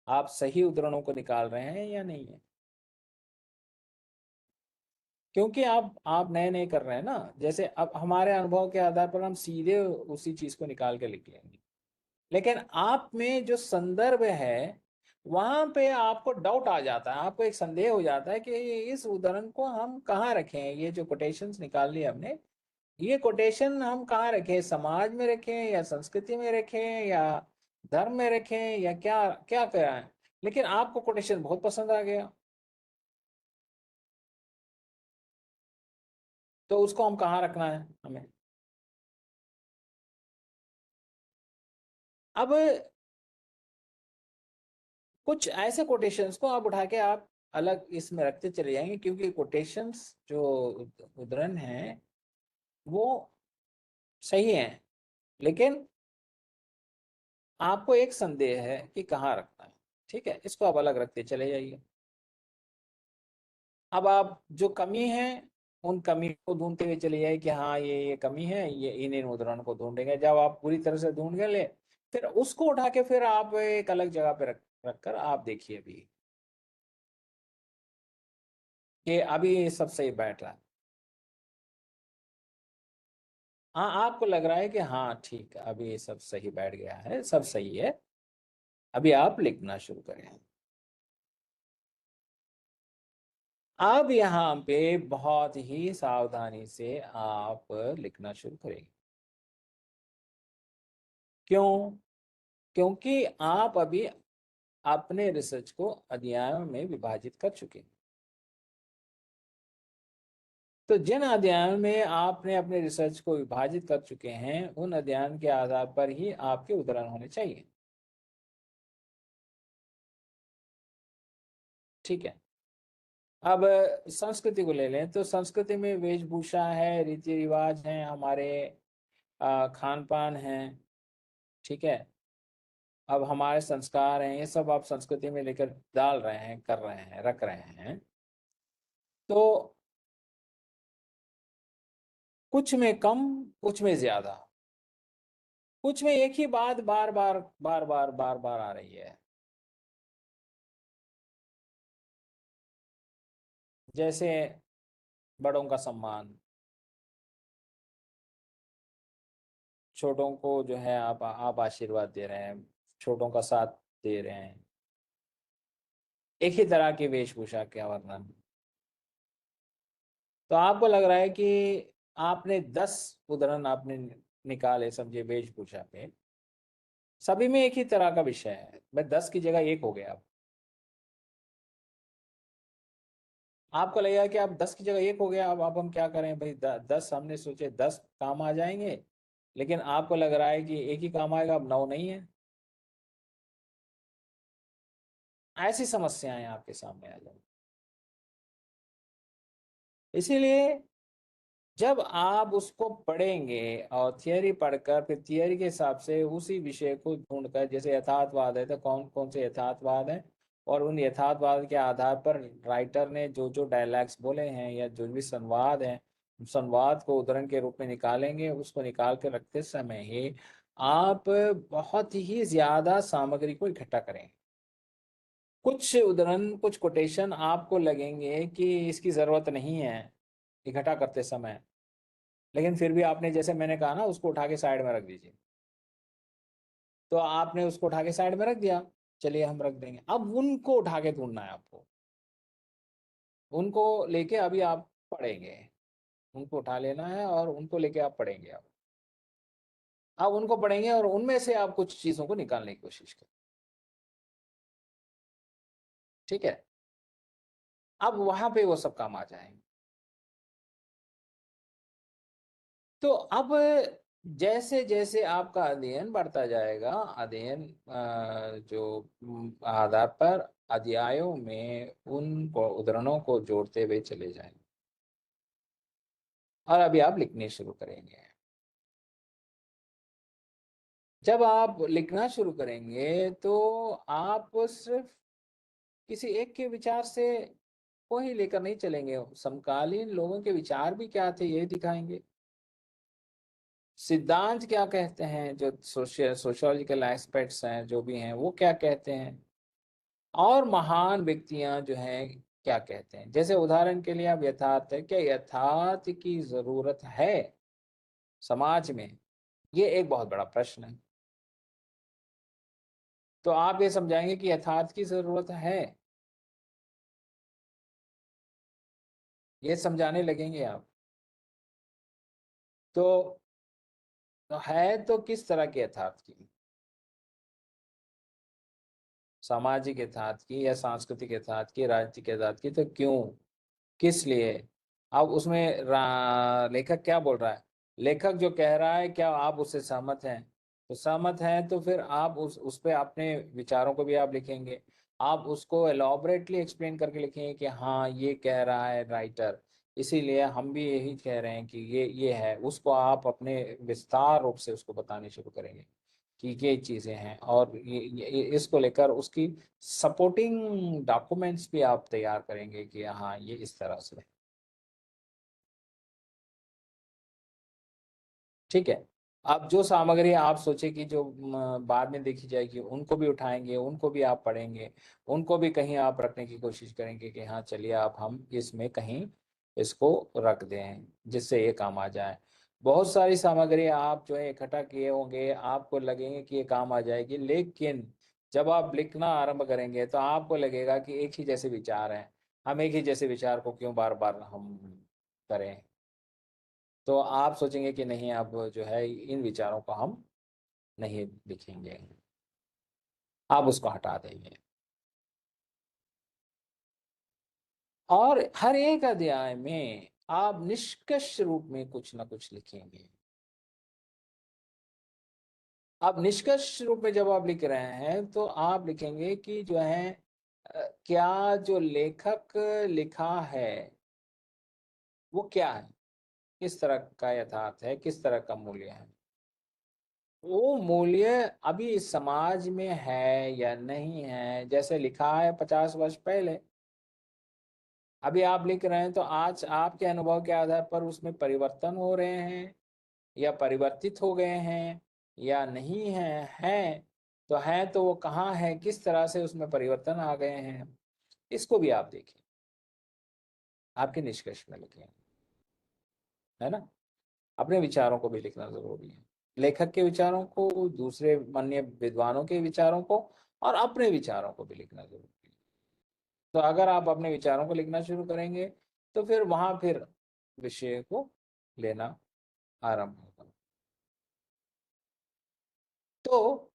आप सही उद्धरणों को निकाल रहे हैं या नहीं है। क्योंकि आप नए नए कर रहे हैं ना, जैसे अब हमारे अनुभव के आधार पर हम सीधे उसी चीज को निकाल के लिख लेंगे, लेकिन आप में जो संदर्भ है वहां पे आपको डाउट आ जाता है, आपको एक संदेह हो जाता है कि इस उदाहरण को हम कहाँ रखें, ये जो कोटेशंस निकाल लिए हमने, ये कोटेशन हम कहाँ रखें, समाज में रखें या संस्कृति में रखें या धर्म में रखें या क्या क्या कराएं। लेकिन आपको कोटेशन बहुत पसंद आ गया तो उसको हम कहाँ रखना है हमें। अब कुछ ऐसे कोटेशंस को आप उठा के आप अलग इसमें रखते चले जाएंगे क्योंकि कोटेशंस जो उद्धरण हैं वो सही हैं, लेकिन आपको एक संदेह है कि कहाँ रखना है। ठीक है, इसको आप अलग रखते चले जाइए। अब आप जो कमी है उन कमी को ढूंढते हुए चले जाइए कि हाँ ये कमी है, ये इन उदाहरणों को ढूंढेंगे। जब आप पूरी तरह से ढूंढ गए ले, फिर उसको उठा के फिर आप एक अलग जगह पे रख कर आप देखिए भी कि अभी ये सब सही बैठ रहा है। हाँ, आपको लग रहा है कि हाँ ठीक है, अभी ये सब सही बैठ गया है, सब सही है, अभी आप लिखना शुरू करें। अब यहाँ पे बहुत ही सावधानी से आप लिखना शुरू करेंगे। क्यों? क्योंकि आप अभी अपने रिसर्च को अध्यायों में विभाजित कर चुके हैं। तो जिन अध्ययन में आपने अपने रिसर्च को विभाजित कर चुके हैं, उन अध्ययन के आधार पर ही आपके उद्धरण होने चाहिए। ठीक है। अब संस्कृति को ले लें, तो संस्कृति में वेशभूषा है, रीति रिवाज हैं, हमारे खान पान है। ठीक है। अब हमारे संस्कार हैं, ये सब आप संस्कृति में लेकर डाल रहे हैं, कर रहे हैं, रख रहे हैं। तो कुछ में कम, कुछ में ज्यादा, कुछ में एक ही बात बार बार बार बार बार बार आ रही है। जैसे बड़ों का सम्मान, छोटों को जो है आप आशीर्वाद दे रहे हैं, छोटों का साथ दे रहे हैं, एक ही तरह की वेशभूषा का वर्णन। तो आपको लग रहा है कि आपने 10 उदाहरण आपने निकाले, समझे, वेशभूषा पे, सभी में एक ही तरह का विषय है, मैं 10 की जगह एक हो गया। आपको लगेगा कि आप 10 की जगह एक हो गया, अब हम क्या करें भाई, 10 हमने सोचे 10 काम आ जाएंगे, लेकिन आपको लग रहा है कि एक ही काम आएगा, अब 9 नहीं है। ऐसी समस्याएं आपके सामने आ जाएंगी। इसीलिए जब आप उसको पढ़ेंगे और थियरी पढ़कर फिर थियरी के हिसाब से उसी विषय को ढूंढकर, जैसे यथार्थवाद है तो कौन कौन से यथार्थवाद है, और उन यथार्थवाद के आधार पर राइटर ने जो जो डायलॉग्स बोले हैं या जो भी संवाद है, संवाद को उदाहरण के रूप में निकालेंगे। उसको निकाल के रखते समय ही आप बहुत ही ज्यादा सामग्री को इकट्ठा करेंगे। कुछ उदाहरण, कुछ कोटेशन आपको लगेंगे कि इसकी जरूरत नहीं है इकट्ठा करते समय, लेकिन फिर भी आपने, जैसे मैंने कहा ना, उसको उठा के साइड में रख दीजिए। तो आपने उसको उठा के साइड में रख दिया, चलिए हम रख देंगे। अब उनको उठा के ढूंढना है आपको, उनको लेके अभी आप पढ़ेंगे, उनको उठा लेना है और उनको लेके आप पढ़ेंगे। अब उनको पढ़ेंगे और उनमें से आप कुछ चीजों को निकालने की कोशिश करें। ठीक है। अब वहां पे वो सब काम आ जाएंगे। तो अब जैसे जैसे आपका अध्ययन बढ़ता जाएगा, अध्ययन जो आधार पर अध्यायों में उन उदाहरणों को जोड़ते हुए चले जाएंगे, और अभी आप लिखने शुरू करेंगे। जब आप लिखना शुरू करेंगे तो आप सिर्फ किसी एक के विचार से को ही लेकर नहीं चलेंगे, समकालीन लोगों के विचार भी क्या थे ये दिखाएंगे, सिद्धांत क्या कहते हैं, जो सोशियोलॉजिकल एस्पेक्ट्स हैं जो भी हैं वो क्या कहते हैं, और महान व्यक्तियां जो हैं क्या कहते हैं। जैसे उदाहरण के लिए, अब यथार्थ है, क्या यथार्थ की जरूरत है समाज में, ये एक बहुत बड़ा प्रश्न है। तो आप ये समझाएंगे कि यथार्थ की जरूरत है, ये समझाने लगेंगे आप। तो है तो किस तरह के यथार्थ की, सामाजिक यथार्थ की या सांस्कृतिक यथार्थ की, राजनीतिक यथार्थ की, तो क्यों, किस लिए? अब उसमें लेखक क्या बोल रहा है, लेखक जो कह रहा है क्या आप उससे सहमत हैं? तो सहमत हैं तो फिर आप उस पे अपने विचारों को भी आप लिखेंगे, आप उसको एलॉबरेटली एक्सप्लेन करके लिखेंगे कि हाँ ये कह रहा है राइटर, इसीलिए हम भी यही कह रहे हैं कि ये है। उसको आप अपने विस्तार रूप से उसको बताने शुरू करेंगे कि ये चीजें हैं, और इसको लेकर उसकी सपोर्टिंग डॉक्यूमेंट्स भी आप तैयार करेंगे कि हाँ ये इस तरह से है। ठीक है। अब जो सामग्री आप सोचे कि जो बाद में देखी जाएगी, उनको भी उठाएंगे, उनको भी आप पढ़ेंगे, उनको भी कहीं आप रखने की कोशिश करेंगे कि हाँ चलिए आप हम इसमें कहीं इसको रख दें जिससे ये काम आ जाए। बहुत सारी सामग्री आप जो है इकट्ठा किए होंगे, आपको लगेंगे कि ये काम आ जाएगी, लेकिन जब आप लिखना आरंभ करेंगे तो आपको लगेगा कि एक ही जैसे विचार हैं, हम एक ही जैसे विचार को क्यों बार बार हम करें। तो आप सोचेंगे कि नहीं, अब जो है इन विचारों को हम नहीं लिखेंगे, आप उसको हटा देंगे। और हर एक अध्याय में आप निष्कर्ष रूप में कुछ ना कुछ लिखेंगे। अब निष्कर्ष रूप में जब आप लिख रहे हैं तो आप लिखेंगे कि जो है क्या जो लेखक लिखा है वो क्या है, किस तरह का यथार्थ है, किस तरह का मूल्य है। वो मूल्य अभी इस समाज में है या नहीं है, जैसे लिखा है 50 वर्ष पहले, अभी आप लिख रहे हैं तो आज आपके अनुभव के आधार पर उसमें परिवर्तन हो रहे हैं या परिवर्तित हो गए हैं या नहीं है। हैं तो हैं तो वो कहाँ है, किस तरह से उसमें परिवर्तन आ गए हैं, इसको भी आप देखें, आपके निष्कर्ष में लिखें, है ना। अपने विचारों को भी लिखना जरूरी है, लेखक के विचारों को, दूसरे अन्य विद्वानों के विचारों को, और अपने विचारों को भी लिखना जरूरी है। तो अगर आप अपने विचारों को लिखना शुरू करेंगे तो फिर वहां फिर विषय को लेना आरंभ होगा। तो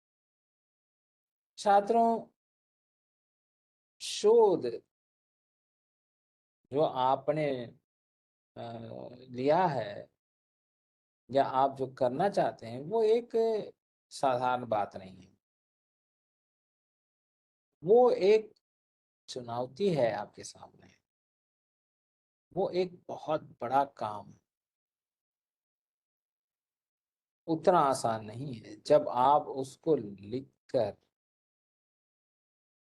छात्रों, शोध जो आपने लिया है या आप जो करना चाहते हैं वो एक साधारण बात नहीं है, वो एक चुनौती है आपके सामने, वो एक बहुत बड़ा काम है, उतना आसान नहीं है। जब आप उसको लिखकर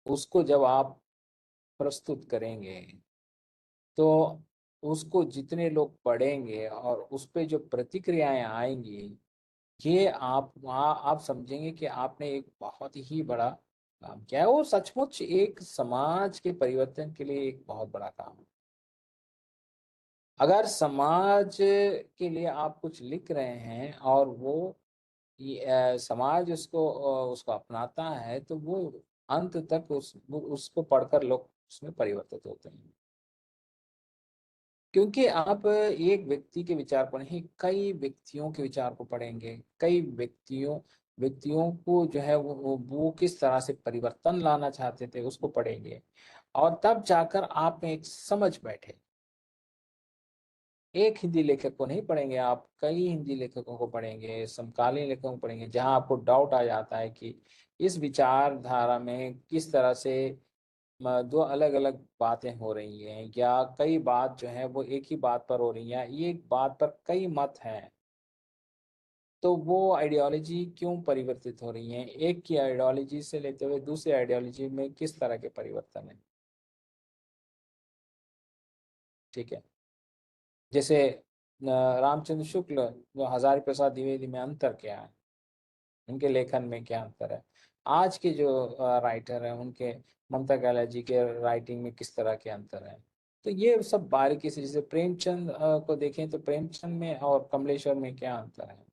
उसको जब आप प्रस्तुत करेंगे तो उसको जितने लोग पढ़ेंगे और उस पे जो प्रतिक्रियाएं आएंगी, ये आप समझेंगे कि आपने एक बहुत ही बड़ा काम किया है। वो सचमुच एक समाज के परिवर्तन के लिए एक बहुत बड़ा काम है। अगर समाज के लिए आप कुछ लिख रहे हैं और वो समाज उसको अपनाता है तो वो अंत तक उसको पढ़कर लोग उसमें परिवर्तित होते हैं। क्योंकि आप एक व्यक्ति के विचार को नहीं, कई व्यक्तियों के विचार को पढ़ेंगे, कई व्यक्तियों को जो है वो किस तरह से परिवर्तन लाना चाहते थे उसको पढ़ेंगे, और तब जाकर आप में एक समझ बैठे। एक हिंदी लेखक को नहीं पढ़ेंगे आप, कई हिंदी लेखकों को पढ़ेंगे, समकालीन लेखकों को पढ़ेंगे, जहां आपको डाउट आ जाता है कि इस विचारधारा में किस तरह से दो अलग अलग बातें हो रही हैं, या कई बात जो है वो एक ही बात पर हो रही है, ये एक बात पर कई मत हैं। तो वो आइडियोलॉजी क्यों परिवर्तित हो रही है, एक की आइडियोलॉजी से लेते हुए दूसरी आइडियोलॉजी में किस तरह के परिवर्तन है। ठीक है। जैसे रामचंद्र शुक्ल जो हजारी प्रसाद द्विवेदी में अंतर क्या है, उनके लेखन में क्या अंतर है, आज के जो राइटर हैं उनके, ममता कालिया जी के राइटिंग में किस तरह के अंतर है। तो ये सब बारीकी से, जैसे प्रेमचंद को देखें तो प्रेमचंद में और कमलेश्वर में क्या अंतर है।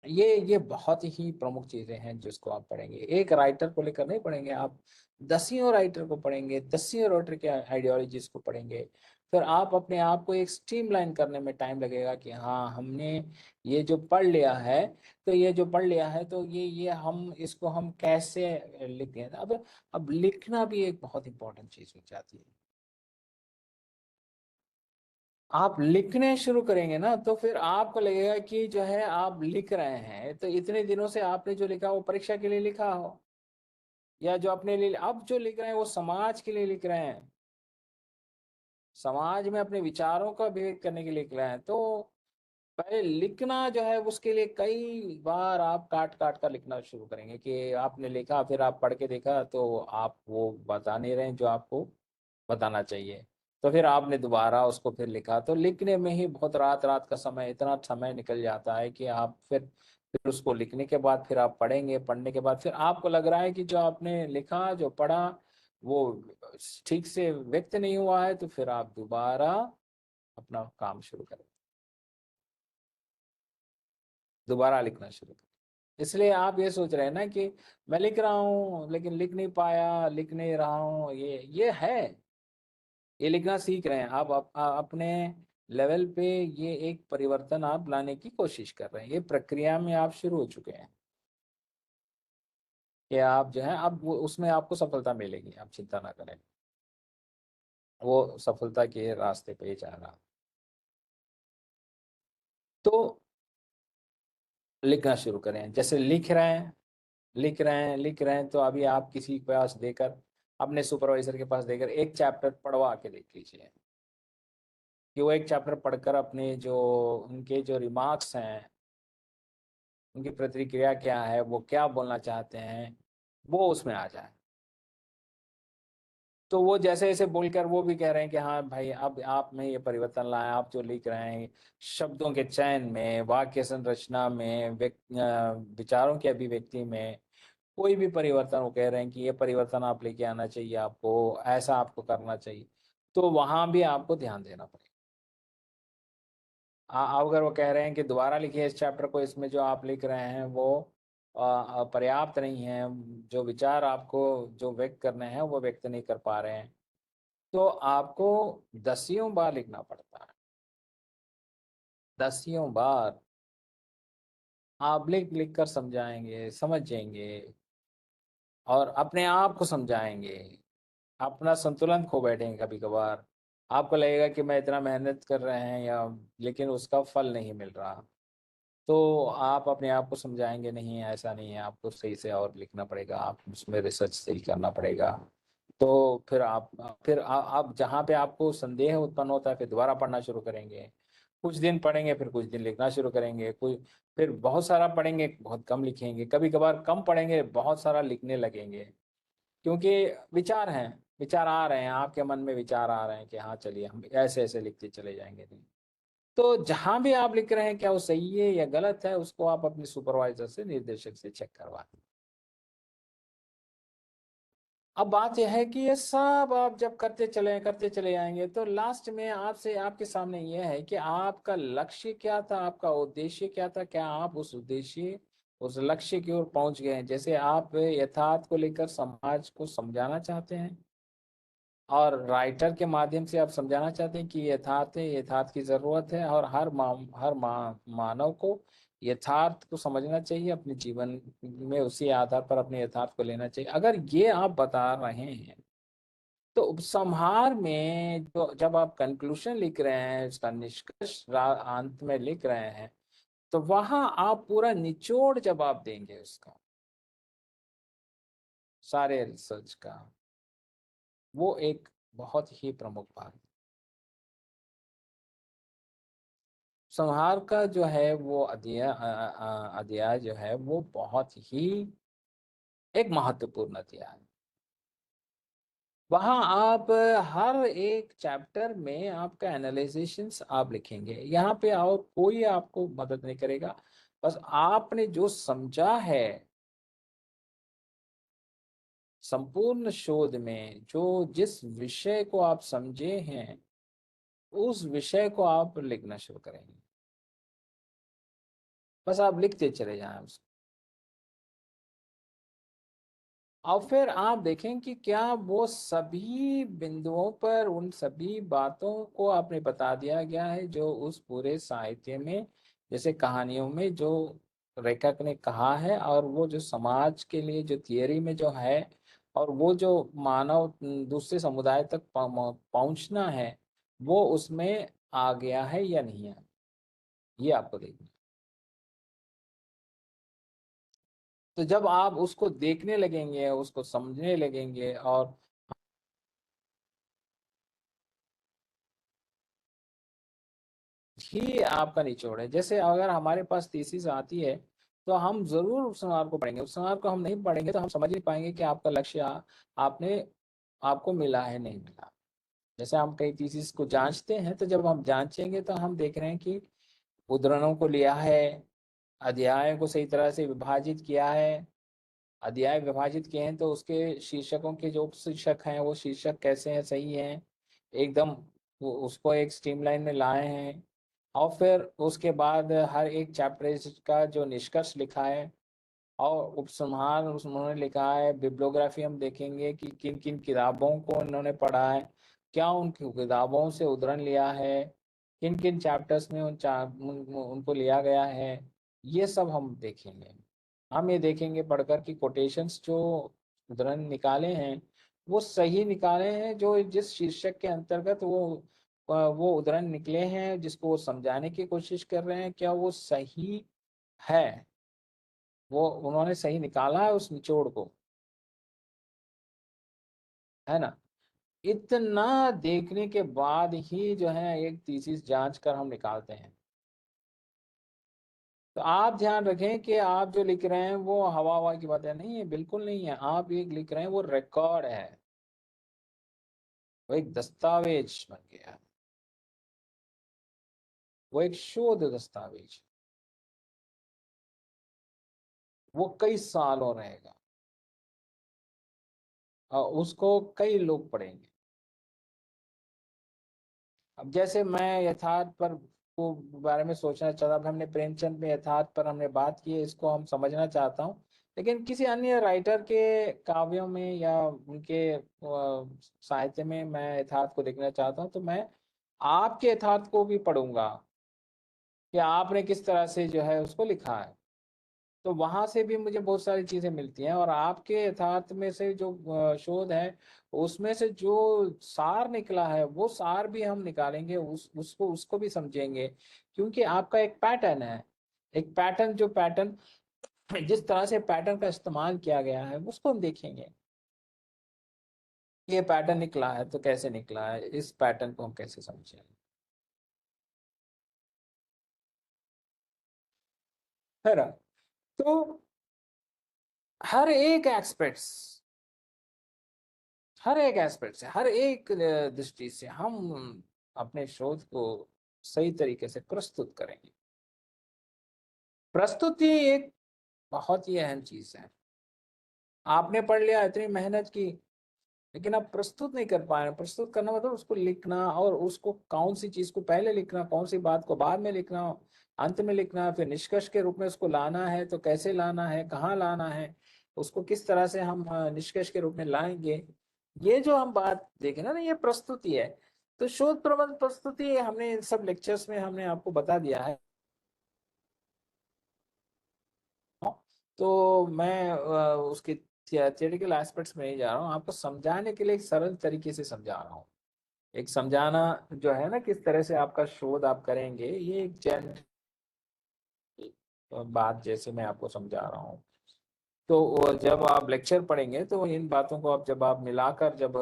ये बहुत ही प्रमुख चीजें हैं जिसको आप पढ़ेंगे, एक राइटर को लेकर नहीं पढ़ेंगे आप, दसियों राइटर को पढ़ेंगे, दसियों राइटर के आइडियोलॉजीज को पढ़ेंगे। फिर आप अपने आप को एक स्ट्रीमलाइन करने में टाइम लगेगा कि हाँ हमने ये जो पढ़ लिया है, तो ये जो पढ़ लिया है तो ये हम इसको हम कैसे लिखते हैं। अब लिखना भी एक बहुत इंपॉर्टेंट चीज हो जाती है। आप लिखने शुरू करेंगे ना तो फिर आपको लगेगा कि जो है आप लिख रहे हैं, तो इतने दिनों से आपने जो लिखा वो परीक्षा के लिए लिखा हो, या जो अपने लिए अब जो लिख रहे हैं वो समाज के लिए लिख रहे हैं, समाज में अपने विचारों का अभिव्यक्त करने के लिए लिख रहे हैं। तो पहले लिखना जो है उसके लिए कई बार आप काट काट कर लिखना शुरू करेंगे कि आपने लिखा, फिर आप पढ़ के देखा तो आप वो बता नहीं रहे जो आपको बताना चाहिए, तो फिर आपने दोबारा उसको फिर लिखा, तो लिखने में ही बहुत रात रात का समय, इतना समय निकल जाता है कि आप फिर उसको लिखने के बाद फिर आप पढ़ेंगे, पढ़ने के बाद फिर आपको लग रहा है कि जो आपने लिखा, जो पढ़ा, वो ठीक से व्यक्त नहीं हुआ है, तो फिर आप दोबारा अपना काम शुरू करें, दोबारा लिखना शुरू करें। इसलिए आप ये सोच रहे हैं ना कि मैं लिख रहा हूँ लेकिन लिख नहीं पाया, लिख नहीं रहा हूँ, ये है, ये लिखना सीख रहे हैं आप, अपने लेवल पे ये एक परिवर्तन आप लाने की कोशिश कर रहे हैं, ये प्रक्रिया में आप शुरू हो चुके हैं कि आप जो है अब उसमें आपको सफलता मिलेगी, आप चिंता ना करें, वो सफलता के रास्ते पे ही जा रहा। तो लिखना शुरू करें, जैसे लिख रहे हैं, लिख रहे हैं, तो अभी आप किसी के पास देकर, अपने सुपरवाइजर के पास देकर एक चैप्टर पढ़वा के देख लीजिए कि वो एक चैप्टर पढ़कर अपने जो उनके जो रिमार्क्स हैं, उनकी प्रतिक्रिया क्या है, वो क्या बोलना चाहते हैं, वो उसमें आ जाए। तो वो जैसे जैसे बोलकर वो भी कह रहे हैं कि हाँ भाई अब आप में ये परिवर्तन लाए, आप जो लिख रहे हैं शब्दों के चयन में, वाक्य संरचना में, विचारों की अभिव्यक्ति में कोई भी परिवर्तन, वो कह रहे हैं कि ये परिवर्तन आप लेके आना चाहिए, आपको ऐसा आपको करना चाहिए, तो वहां भी आपको ध्यान देना पड़ेगा। अगर वो कह रहे हैं कि दोबारा लिखिए इस चैप्टर को, इसमें जो आप लिख रहे हैं वो पर्याप्त नहीं है, जो विचार आपको जो व्यक्त करने हैं वो व्यक्त नहीं कर पा रहे हैं, तो आपको दसियों बार लिखना पड़ता है, दसियों बार आप लिख लिख कर समझाएंगे, समझेंगे और अपने आप को समझाएंगे, अपना संतुलन खो बैठेंगे कभी कभार, आपको लगेगा कि मैं इतना मेहनत कर रहे हैं या, लेकिन उसका फल नहीं मिल रहा, तो आप अपने आप को समझाएंगे नहीं ऐसा नहीं है, आपको सही से और लिखना पड़ेगा, आप उसमें रिसर्च सही करना पड़ेगा। तो फिर आप जहाँ पे आपको संदेह उत्पन्न होता है फिर दोबारा पढ़ना शुरू करेंगे, कुछ दिन पढ़ेंगे, फिर कुछ दिन लिखना शुरू करेंगे, कुछ फिर बहुत सारा पढ़ेंगे, बहुत कम लिखेंगे, कभी कभार कम पढ़ेंगे, बहुत सारा लिखने लगेंगे, क्योंकि विचार हैं, विचार आ रहे हैं आपके मन में, विचार आ रहे हैं कि हाँ चलिए हम ऐसे ऐसे लिखते चले जाएंगे। तो जहां भी आप लिख रहे हैं क्या वो सही है या गलत है, उसको आप अपने सुपरवाइजर से, निर्देशक से चेक करवा दें। अब बात यह है कि ये सब आप जब करते चले आएंगे तो लास्ट में आपसे, आपके सामने यह है कि आपका लक्ष्य क्या था, आपका उद्देश्य क्या था, क्या आप उस उद्देश्य, उस लक्ष्य की ओर पहुंच गए हैं। जैसे आप यथार्थ को लेकर समाज को समझाना चाहते हैं और राइटर के माध्यम से आप समझाना चाहते हैं कि यथार्थ है, यथार्थ की जरूरत है और मानव को यथार्थ को समझना चाहिए, अपने जीवन में उसी आधार पर अपने यथार्थ को लेना चाहिए, अगर ये आप बता रहे हैं, तो उपसंहार में जो जब आप कंक्लूजन लिख रहे हैं, उसका निष्कर्ष अंत में लिख रहे हैं, तो वहां आप पूरा निचोड़ जवाब देंगे उसका, सारे रिसर्च का, वो एक बहुत ही प्रमुख भाग है। संहार का जो है वो अध्याय जो है वो बहुत ही एक महत्वपूर्ण अध्याय है। वहां आप हर एक चैप्टर में आपका एनालिसिस आप लिखेंगे, यहाँ पे और कोई आपको मदद नहीं करेगा, बस आपने जो समझा है संपूर्ण शोध में, जो जिस विषय को आप समझे हैं उस विषय को आप लिखना शुरू करेंगे, बस आप लिखते चले जाएं उसको। और फिर आप देखें कि क्या वो सभी बिंदुओं पर उन सभी बातों को आपने बता दिया गया है जो उस पूरे साहित्य में, जैसे कहानियों में जो लेखक ने कहा है, और वो जो समाज के लिए जो थियरी में जो है, और वो जो मानव दूसरे समुदाय तक पहुंचना है, वो उसमें आ गया है या नहीं है, ये आपको देखना। तो जब आप उसको देखने लगेंगे, उसको समझने लगेंगे, और ही आपका निचोड़ है। जैसे अगर हमारे पास थीसिस आती है तो हम जरूर उस संवार को पढ़ेंगे, उस संवार को हम नहीं पढ़ेंगे तो हम समझ नहीं पाएंगे कि आपका लक्ष्य आपने आपको मिला है नहीं मिला। जैसे हम कई थीसिस को जांचते हैं, तो जब हम जांचेंगे तो हम देख रहे हैं कि उद्धरणों को लिया है, अध्यायों को सही तरह से विभाजित किया है, अध्याय विभाजित किए हैं तो उसके शीर्षकों के जो शीर्षक हैं वो शीर्षक कैसे हैं, सही हैं, एकदम वो उसको एक स्ट्रीमलाइन में लाए हैं, और फिर उसके बाद हर एक चैप्टर का जो निष्कर्ष लिखा है और उपसंहार उन्होंने लिखा है। बिब्लियोग्राफी हम देखेंगे कि किन किन किताबों को इन्होंने पढ़ा है, क्या उन किताबों से उद्धरण लिया है, किन किन चैप्टर्स में उनको लिया गया है, ये सब हम देखेंगे। हम ये देखेंगे पढ़कर कि कोटेशंस जो उद्धरण निकाले हैं वो सही निकाले हैं, जो जिस शीर्षक के अंतर्गत वो उद्धरण निकले हैं, जिसको वो समझाने की कोशिश कर रहे हैं, क्या वो सही है, वो उन्होंने सही निकाला है उस निचोड़ को, है ना। इतना देखने के बाद ही जो है एक थीसिस जांच कर हम निकालते हैं। तो आप ध्यान रखें कि आप जो लिख रहे हैं वो हवा हवा की बातें नहीं है, बिल्कुल नहीं है। आप एक लिख रहे हैं वो रिकॉर्ड है, वो एक दस्तावेज बन गया, वो एक शोध दस्तावेज, वो कई सालों रहेगा और उसको कई लोग पढ़ेंगे। अब जैसे मैं यथार्थ पर को बारे में सोचना चाहता, अब हमने प्रेमचंद में यथार्थ पर हमने बात की है, इसको हम समझना चाहता हूँ, लेकिन किसी अन्य राइटर के काव्यों में या उनके साहित्य में मैं यथार्थ को देखना चाहता हूँ, तो मैं आपके यथार्थ को भी पढ़ूंगा कि आपने किस तरह से जो है उसको लिखा है। तो वहां से भी मुझे बहुत सारी चीजें मिलती हैं, और आपके यथार्थ में से जो शोध है उसमें से जो सार निकला है वो सार भी हम निकालेंगे, उसको उसको भी समझेंगे, क्योंकि आपका एक पैटर्न है, एक पैटर्न, जो पैटर्न जिस तरह से पैटर्न का इस्तेमाल किया गया है उसको हम देखेंगे। ये पैटर्न निकला है तो कैसे निकला है, इस पैटर्न को हम कैसे समझेंगे, है ना। तो हर एक एस्पेक्ट्स, हर एक एस्पेक्ट से, हर एक दृष्टि से हम अपने शोध को सही तरीके से प्रस्तुत करेंगे। प्रस्तुति एक बहुत ही अहम चीज है। आपने पढ़ लिया, इतनी मेहनत की, लेकिन आप प्रस्तुत नहीं कर पा रहे। प्रस्तुत करना मतलब उसको लिखना, और उसको कौन सी चीज को पहले लिखना, कौन सी बात को बाद में लिखना, अंत में लिखना, फिर निष्कर्ष के रूप में उसको लाना है तो कैसे लाना है, कहाँ लाना है, उसको किस तरह से हम निष्कर्ष के रूप में लाएंगे, ये जो हम बात देखें ना, ये प्रस्तुति है। तो शोध प्रबंध प्रस्तुति हमने इन सब लेक्चर्स में हमने आपको बता दिया है। तो मैं उसके थियोरेटिकल एस्पेक्ट्स में नहीं जा रहा हूँ, आपको समझाने के लिए एक सरल तरीके से समझा रहा हूँ। एक समझाना जो है ना, किस तरह से आपका शोध आप करेंगे, ये एक जनरल बात जैसे मैं आपको समझा रहा हूँ। तो जब आप लेक्चर पढ़ेंगे तो इन बातों को आप जब आप मिलाकर जब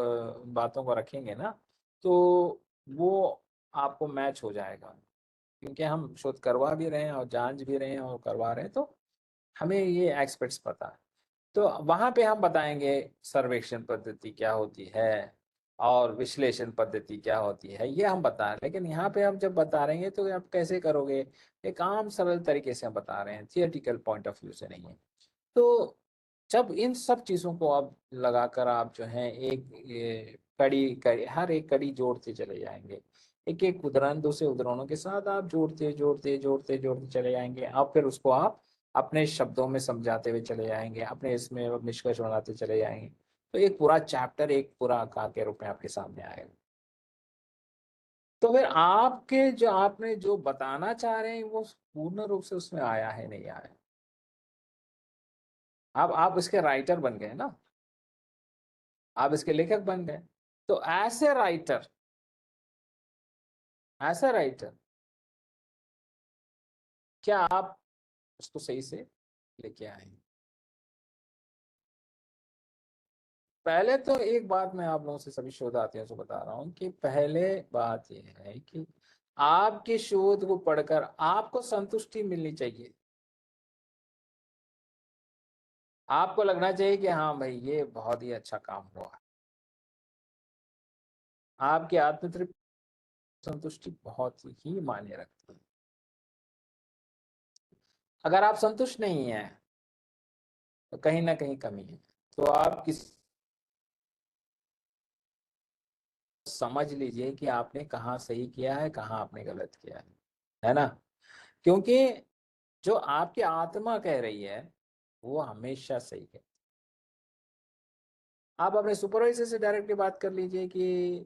बातों को रखेंगे ना, तो वो आपको मैच हो जाएगा, क्योंकि हम शोध करवा भी रहे हैं और जांच भी रहे हैं और करवा रहे हैं, तो हमें ये एक्सपर्ट्स पता है। तो वहां पे हम बताएंगे सर्वेक्षण पद्धति क्या होती है और विश्लेषण पद्धति क्या होती है, ये हम बता रहे हैं। लेकिन यहाँ पे हम जब बता रहे हैं तो आप कैसे करोगे, एक आम सरल तरीके से हम बता रहे हैं, थियोरेटिकल पॉइंट ऑफ व्यू से नहीं है। तो जब इन सब चीजों को आप लगाकर आप जो है एक कड़ी कड़ी, हर एक कड़ी जोड़ते चले जाएंगे, एक एक उदाहरण दूसरे उदाहरणों के साथ आप जोड़ते जोड़ते जोड़ते जोड़ते चले जाएंगे, आप फिर उसको आप अपने शब्दों में समझाते हुए चले जाएंगे, अपने इसमें निष्कर्ष बनाते चले जाएंगे। तो एक पूरा चैप्टर एक पूरा आकार के रूप में आपके सामने आएगा। तो फिर आपके जो आपने जो बताना चाह रहे हैं वो पूर्ण रूप से उसमें आया है नहीं आया। अब आप इसके राइटर बन गए ना, आप इसके लेखक बन गए। तो ऐसे राइटर क्या आप उसको सही से लेके आए? पहले तो एक बात मैं आप लोगों से, सभी शोधार्थियों से बता रहा हूं कि पहले बात यह है कि आपके शोध को पढ़कर आपको संतुष्टि मिलनी चाहिए। आपको लगना चाहिए कि हाँ भाई ये बहुत ही अच्छा काम हुआ। आपकी आत्मतृप्ति, संतुष्टि बहुत ही मायने रखती है। अगर आप संतुष्ट नहीं है तो कहीं ना कहीं कमी है। तो आप किस समझ लीजिए कि आपने कहाँ सही किया है, कहाँ आपने गलत किया है ना? क्योंकि जो आपकी आत्मा कह रही है वो हमेशा सही है। आप अपने सुपरवाइजर से डायरेक्टली बात कर लीजिए कि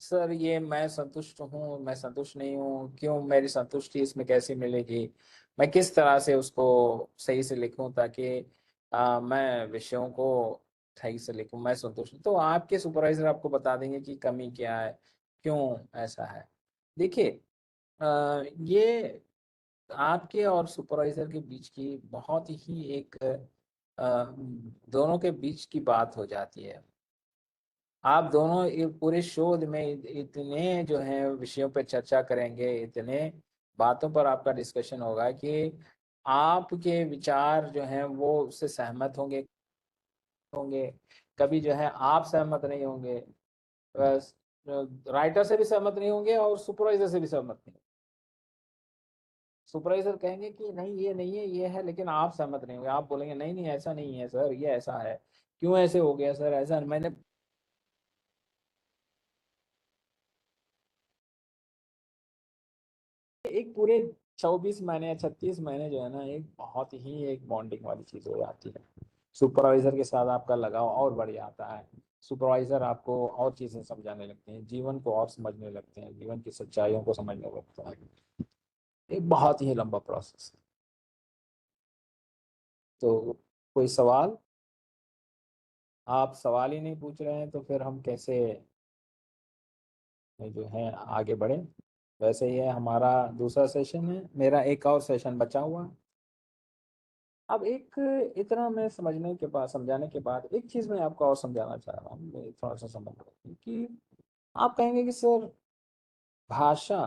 सर ये मैं संतुष्ट हूँ, मैं संतुष्ट नहीं हूँ, क्यों, मेरी संतुष्टि इसमें कैसे मिलेगी, मैं किस तरह से उसको सही से लिखूं ताकि मैं विषयों को सही से लिखूं, मैं संतुष्ट हूं। तो आपके सुपरवाइजर आपको बता देंगे कि कमी क्या है, क्यों ऐसा है। देखिए, ये आपके और सुपरवाइजर के बीच की बहुत ही एक दोनों के बीच की बात हो जाती है। आप दोनों पूरे शोध में इतने जो है विषयों पर चर्चा करेंगे, इतने बातों पर आपका डिस्कशन होगा कि आपके विचार जो हैं वो उससे सहमत होंगे, कभी जो है आप सहमत नहीं होंगे, बस राइटर से भी सहमत नहीं होंगे और सुपरवाइजर से भी सहमत नहीं। सुपरवाइजर कहेंगे कि नहीं ये नहीं है, ये है, लेकिन आप सहमत नहीं होंगे, आप बोलेंगे नहीं नहीं ऐसा नहीं है सर, ये ऐसा है, क्यों ऐसे हो गया सर, ऐसा मैंने एक पूरे 24 महीने या 36 महीने जो है ना, एक बहुत ही एक बॉन्डिंग वाली चीज हो जाती है। सुपरवाइजर के साथ आपका लगाव और बढ़ जाता है। सुपरवाइजर आपको और चीजें समझाने लगते हैं, जीवन को और समझने लगते हैं, जीवन की सच्चाइयों को समझने लगते हैं। एक बहुत ही लंबा प्रोसेस है। तो कोई सवाल? आप सवाल ही नहीं पूछ रहे हैं तो फिर हम कैसे जो है आगे बढ़े। वैसे ही है, हमारा दूसरा सेशन है, मेरा एक और सेशन बचा हुआ है। अब एक इतना मैं समझने के बाद, समझाने के बाद, एक चीज मैं आपको और समझाना चाह रहा हूँ, थोड़ा सा समझ लो कि आप कहेंगे कि सर भाषा,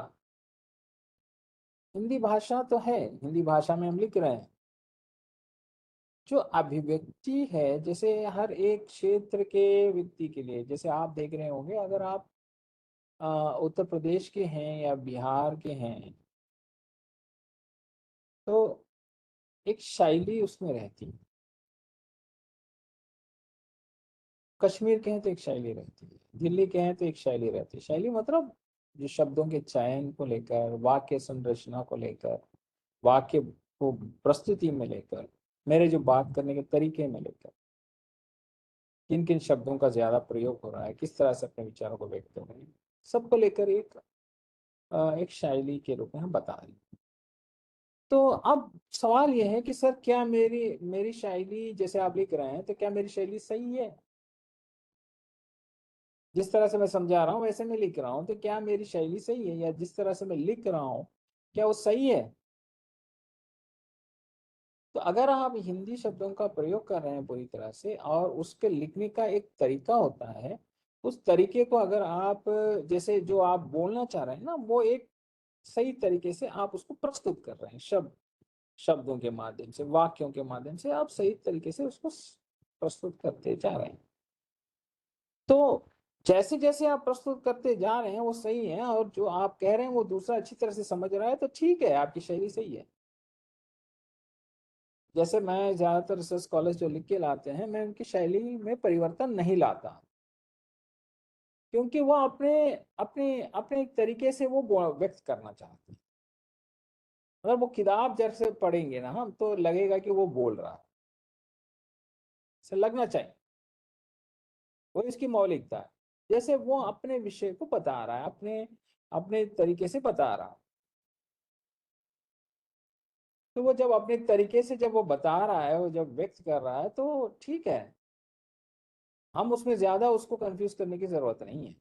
हिंदी भाषा तो है, हिंदी भाषा में हम लिख रहे हैं, जो अभिव्यक्ति है जैसे हर एक क्षेत्र के व्यक्ति के लिए, जैसे आप देख रहे होंगे अगर आप उत्तर प्रदेश के हैं या बिहार के हैं तो एक शैली उसमें रहती है, कश्मीर के हैं तो एक शैली रहती है, दिल्ली के हैं तो एक शैली रहती है। शैली मतलब जो शब्दों के चयन को लेकर, वाक्य संरचना को लेकर, वाक्य को प्रस्तुति में लेकर, मेरे जो बात करने के तरीके में लेकर, किन किन शब्दों का ज्यादा प्रयोग हो रहा है, किस तरह से अपने विचारों को व्यक्त कर रहे हैं, सबको लेकर एक शैली के रूप में हम बता रहे हैं। तो अब सवाल यह है कि सर क्या मेरी मेरी शैली जैसे आप लिख रहे हैं तो क्या मेरी शैली सही है? जिस तरह से मैं समझा रहा हूँ वैसे मैं लिख रहा हूँ, तो क्या मेरी शैली सही है, या जिस तरह से मैं लिख रहा हूँ क्या वो सही है? तो अगर आप हिंदी शब्दों का प्रयोग कर रहे हैं पूरी तरह से और उसके लिखने का एक तरीका होता है, उस तरीके को अगर आप, जैसे जो आप बोलना चाह रहे हैं ना, वो एक सही तरीके से आप उसको प्रस्तुत कर रहे हैं, शब्दों के माध्यम से, वाक्यों के माध्यम से आप सही तरीके से उसको प्रस्तुत करते जा रहे हैं। तो जैसे जैसे आप प्रस्तुत करते जा रहे हैं वो सही है, और जो आप कह रहे हैं वो दूसरा अच्छी तरह से समझ रहा है, तो ठीक है, आपकी शैली सही है। जैसे मैं ज्यादातर रिसर्च स्कॉलर्स जो लिख के लाते हैं, मैं उनकी शैली में परिवर्तन नहीं लाता, क्योंकि वो अपने अपने अपने एक तरीके से वो व्यक्त करना चाहते हैं। अगर वो किताब जैसे पढ़ेंगे ना हम, तो लगेगा कि वो बोल रहा है, ऐसा लगना चाहिए, वो इसकी मौलिकता है। जैसे वो अपने विषय को बता रहा है, अपने अपने तरीके से बता रहा है, तो वो जब अपने तरीके से जब वो बता रहा है, वो जब व्यक्त कर रहा है, तो ठीक है, हम उसमें ज्यादा उसको कंफ्यूज करने की जरूरत नहीं है।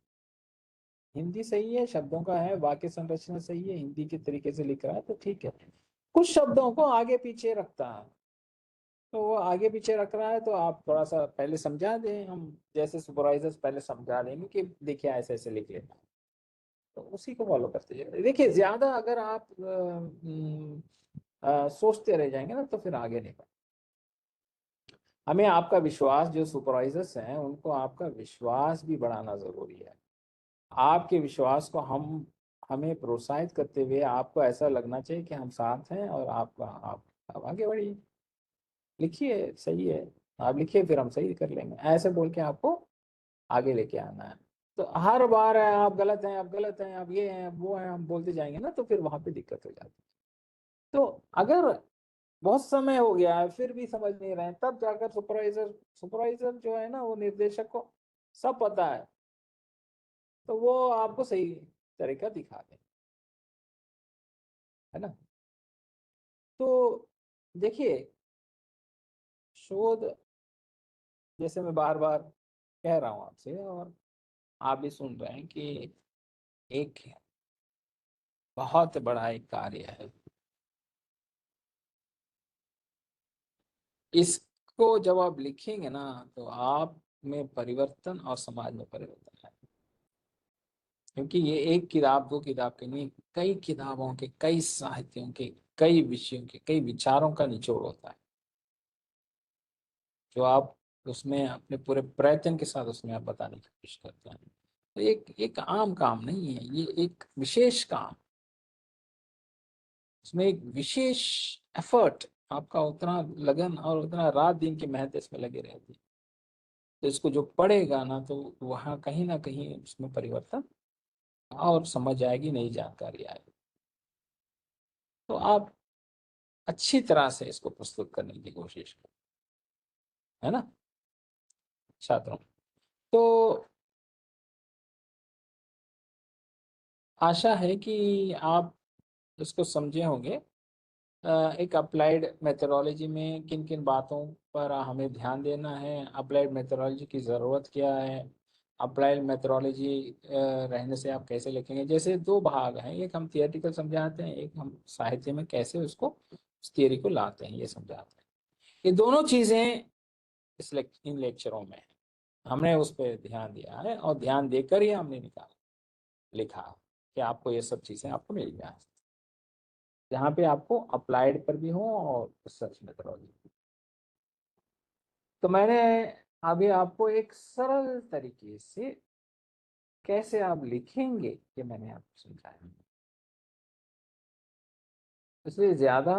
हिंदी सही है, शब्दों का है, वाक्य संरचना सही है, हिंदी के तरीके से लिख रहा है, तो ठीक है। कुछ शब्दों को आगे पीछे रखता है, तो वो आगे पीछे रख रहा है, तो आप थोड़ा सा पहले समझा दें, हम जैसे सुपरवाइजर्स पहले समझा देंगे कि देखिए ऐसे ऐसे लिख लेना, तो उसी को फॉलो करते जाइए। देखिए ज्यादा अगर आप सोचते रह जाएंगे ना, तो फिर आगे नहीं बढ़े। हमें आपका विश्वास, जो सुपरवाइजर्स हैं उनको आपका विश्वास भी बढ़ाना जरूरी है। आपके विश्वास को हमें प्रोत्साहित करते हुए आपको ऐसा लगना चाहिए कि हम साथ हैं, और आप आगे बढ़िए, लिखिए सही है, आप लिखिए फिर हम सही कर लेंगे, ऐसे बोल के आपको आगे लेके आना है। तो हर बार है आप गलत हैं, आप गलत हैं, आप ये हैं, आप वो हैं, हम बोलते जाएंगे ना, तो फिर वहां पे दिक्कत हो जाती है। तो अगर बहुत समय हो गया है फिर भी समझ नहीं रहे हैं, तब जाकर सुपरवाइजर सुपरवाइजर जो है ना, वो निर्देशक को सब पता है, तो वो आपको सही तरीका दिखा दे, है ना। तो देखिए, शोध, जैसे मैं बार बार कह रहा हूँ आपसे, और आप भी सुन रहे हैं कि एक बहुत बड़ा एक कार्य है। इसको जब आप लिखेंगे ना, तो आप में परिवर्तन और समाज में परिवर्तन है। क्योंकि ये एक किताब दो किताब के नहीं, कई किताबों के, कई साहित्यों के, कई विषयों के, कई विचारों का निचोड़ होता है, जो आप उसमें अपने पूरे प्रयत्न के साथ उसमें आप बताने की कोशिश करते हैं। तो एक एक आम काम नहीं है, ये एक विशेष काम। इसमें एक विशेष एफर्ट, आपका उतना लगन और उतना रात दिन की मेहनत इसमें लगे रहती है। तो इसको जो पढ़ेगा ना, तो वहाँ कहीं ना कहीं उसमें परिवर्तन और समझ आएगी, नई जानकारी आएगी। तो आप अच्छी तरह से इसको प्रस्तुत करने की कोशिश करें, है ना छात्रों। तो आशा है कि आप इसको समझे होंगे। एक अप्लाइड मेथोडोलॉजी में किन किन बातों पर हमें ध्यान देना है, अप्लाइड मेथोडोलॉजी की ज़रूरत क्या है, अप्लाइड मेथोडोलॉजी रहने से आप कैसे लिखेंगे। जैसे दो भाग हैं, एक हम थियोरेटिकल समझाते हैं, एक हम साहित्य में कैसे उसको, उस थियोरी को लाते हैं, ये समझाते हैं। ये दोनों चीज़ें इन लेक्चरों में है। हमने उस पर ध्यान दिया है, और ध्यान देकर ही हमने निकाला, लिखा कि आपको ये सब चीज़ें आपको मिल जाए, जहाँ पे आपको अप्लाइड पर भी हो और रिसर्च मेथोडोलॉजी। तो मैंने अभी आपको एक सरल तरीके से कैसे आप लिखेंगे ये मैंने आपको समझाया। इसलिए ज्यादा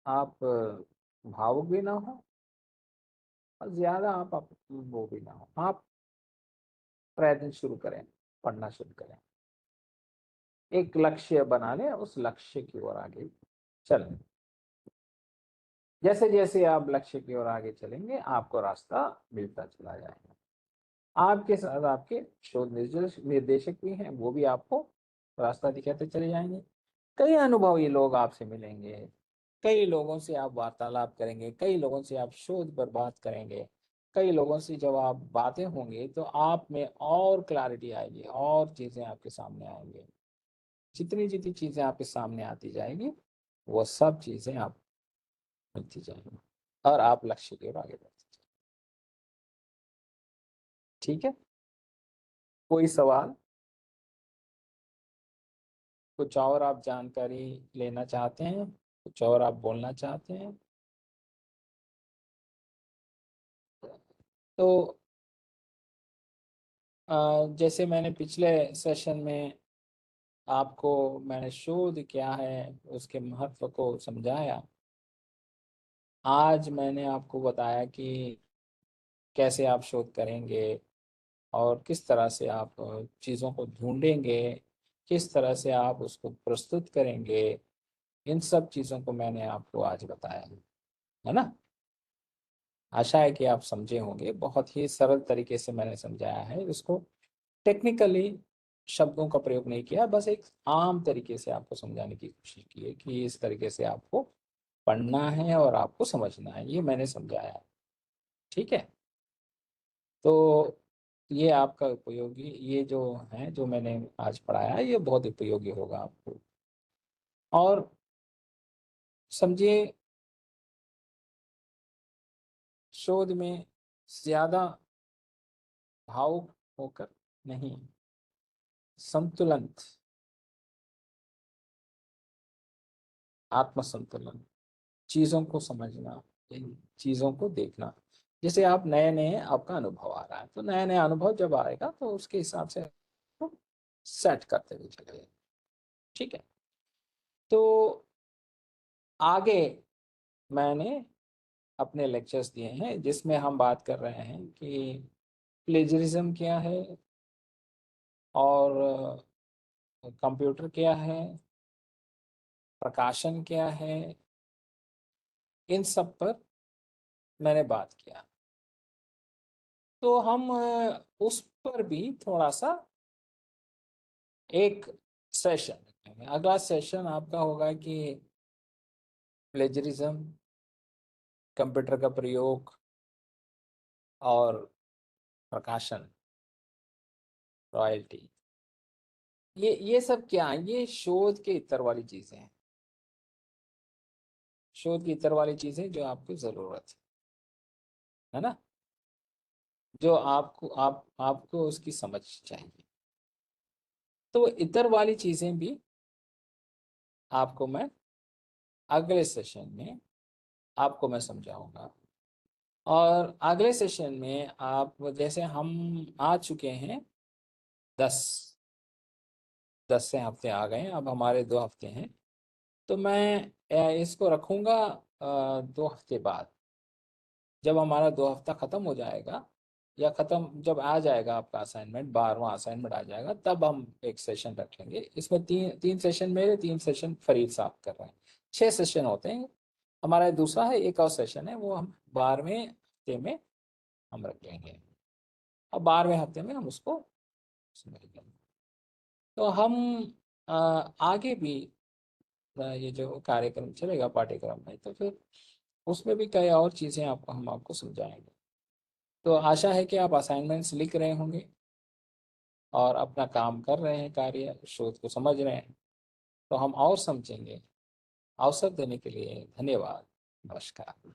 आप भावुक भी ना हो, और ज्यादा आप वो भी ना हो। आप प्रयत्न शुरू करें, पढ़ना शुरू करें, एक लक्ष्य बना लें, उस लक्ष्य की ओर आगे चलें। जैसे जैसे आप लक्ष्य की ओर आगे चलेंगे, आपको रास्ता मिलता चला जाएगा। आपके साथ आपके शोध निर्देशक निर्देशक भी हैं, वो भी आपको रास्ता दिखाते चले जाएंगे। कई अनुभवी लोग आपसे मिलेंगे, कई लोगों से आप वार्तालाप करेंगे, कई लोगों से आप शोध पर बात करेंगे। कई लोगों से जब आप बातें होंगी, तो आप में और क्लैरिटी आएगी, और चीजें आपके सामने आएंगी। जितनी जितनी चीजें आपके सामने आती जाएगी, वो सब चीजें आप मिलती जाएंगी, और आप लक्ष्य की ओर आगे बढ़ते जाएंगे। ठीक है, कोई सवाल, कुछ और आप जानकारी लेना चाहते हैं, कुछ और आप बोलना चाहते हैं? तो जैसे मैंने पिछले सेशन में आपको, मैंने शोध क्या है उसके महत्व को समझाया। आज मैंने आपको बताया कि कैसे आप शोध करेंगे, और किस तरह से आप चीज़ों को ढूंढेंगे, किस तरह से आप उसको प्रस्तुत करेंगे। इन सब चीज़ों को मैंने आपको आज बताया, है ना। आशा है कि आप समझे होंगे, बहुत ही सरल तरीके से मैंने समझाया है इसको। टेक्निकली शब्दों का प्रयोग नहीं किया, बस एक आम तरीके से आपको समझाने की कोशिश की है कि इस तरीके से आपको पढ़ना है और आपको समझना है, ये मैंने समझाया है। ठीक है, तो ये आपका उपयोगी, ये जो है जो मैंने आज पढ़ाया है, ये बहुत उपयोगी होगा आपको। और समझिए, शोध में ज्यादा भावुक होकर नहीं, संतुलन, आत्म संतुलन, चीजों को समझना, इन चीजों को देखना। जैसे आप नए नए आपका अनुभव आ रहा है, तो नया नया अनुभव जब आएगा, तो उसके हिसाब से सेट करते हुए चले। ठीक है, तो आगे मैंने अपने लेक्चर्स दिए हैं, जिसमें हम बात कर रहे हैं कि प्लेजरिज्म क्या है, और कंप्यूटर क्या है, प्रकाशन क्या है, इन सब पर मैंने बात किया। तो हम उस पर भी थोड़ा सा एक सेशन रखेंगे। अगला सेशन आपका होगा कि प्लेजरिज्म, कंप्यूटर का प्रयोग और प्रकाशन, रॉयल्टी, ये सब क्या है? ये शोध के इतर वाली चीजें हैं, शोध की इतर वाली चीजें जो आपको जरूरत है ना, जो आपको उसकी समझ चाहिए। तो इतर वाली चीजें भी आपको मैं अगले सेशन में आपको मैं समझाऊंगा। और अगले सेशन में आप, जैसे हम आ चुके हैं 10 10 से हफ्ते आ गए हैं, अब हमारे 2 हफ्ते हैं। तो मैं इसको रखूँगा 2 हफ्ते बाद, जब हमारा 2 हफ्ता ख़त्म हो जाएगा, या ख़त्म जब आ जाएगा आपका असाइनमेंट, 12वां असाइनमेंट आ जाएगा, तब हम एक सेशन रखेंगे। इसमें 3 सेशन मेरे, 3 सेशन फरीद साहब कर रहे हैं। 6 सेशन होते हैं। हमारा दूसरा है, एक और सेशन है, वो हम 12वें हफ्ते में हम रखेंगे। अब 12वें हफ्ते में हम उसको समझेंगे। तो हम आगे भी ये जो कार्यक्रम चलेगा पाठ्यक्रम में, तो फिर उसमें भी कई और चीज़ें हम आपको समझाएंगे। तो आशा है कि आप असाइनमेंट्स लिख रहे होंगे और अपना काम कर रहे हैं, कार्य शोध को समझ रहे हैं। तो हम और समझेंगे। अवसर देने के लिए धन्यवाद। नमस्कार।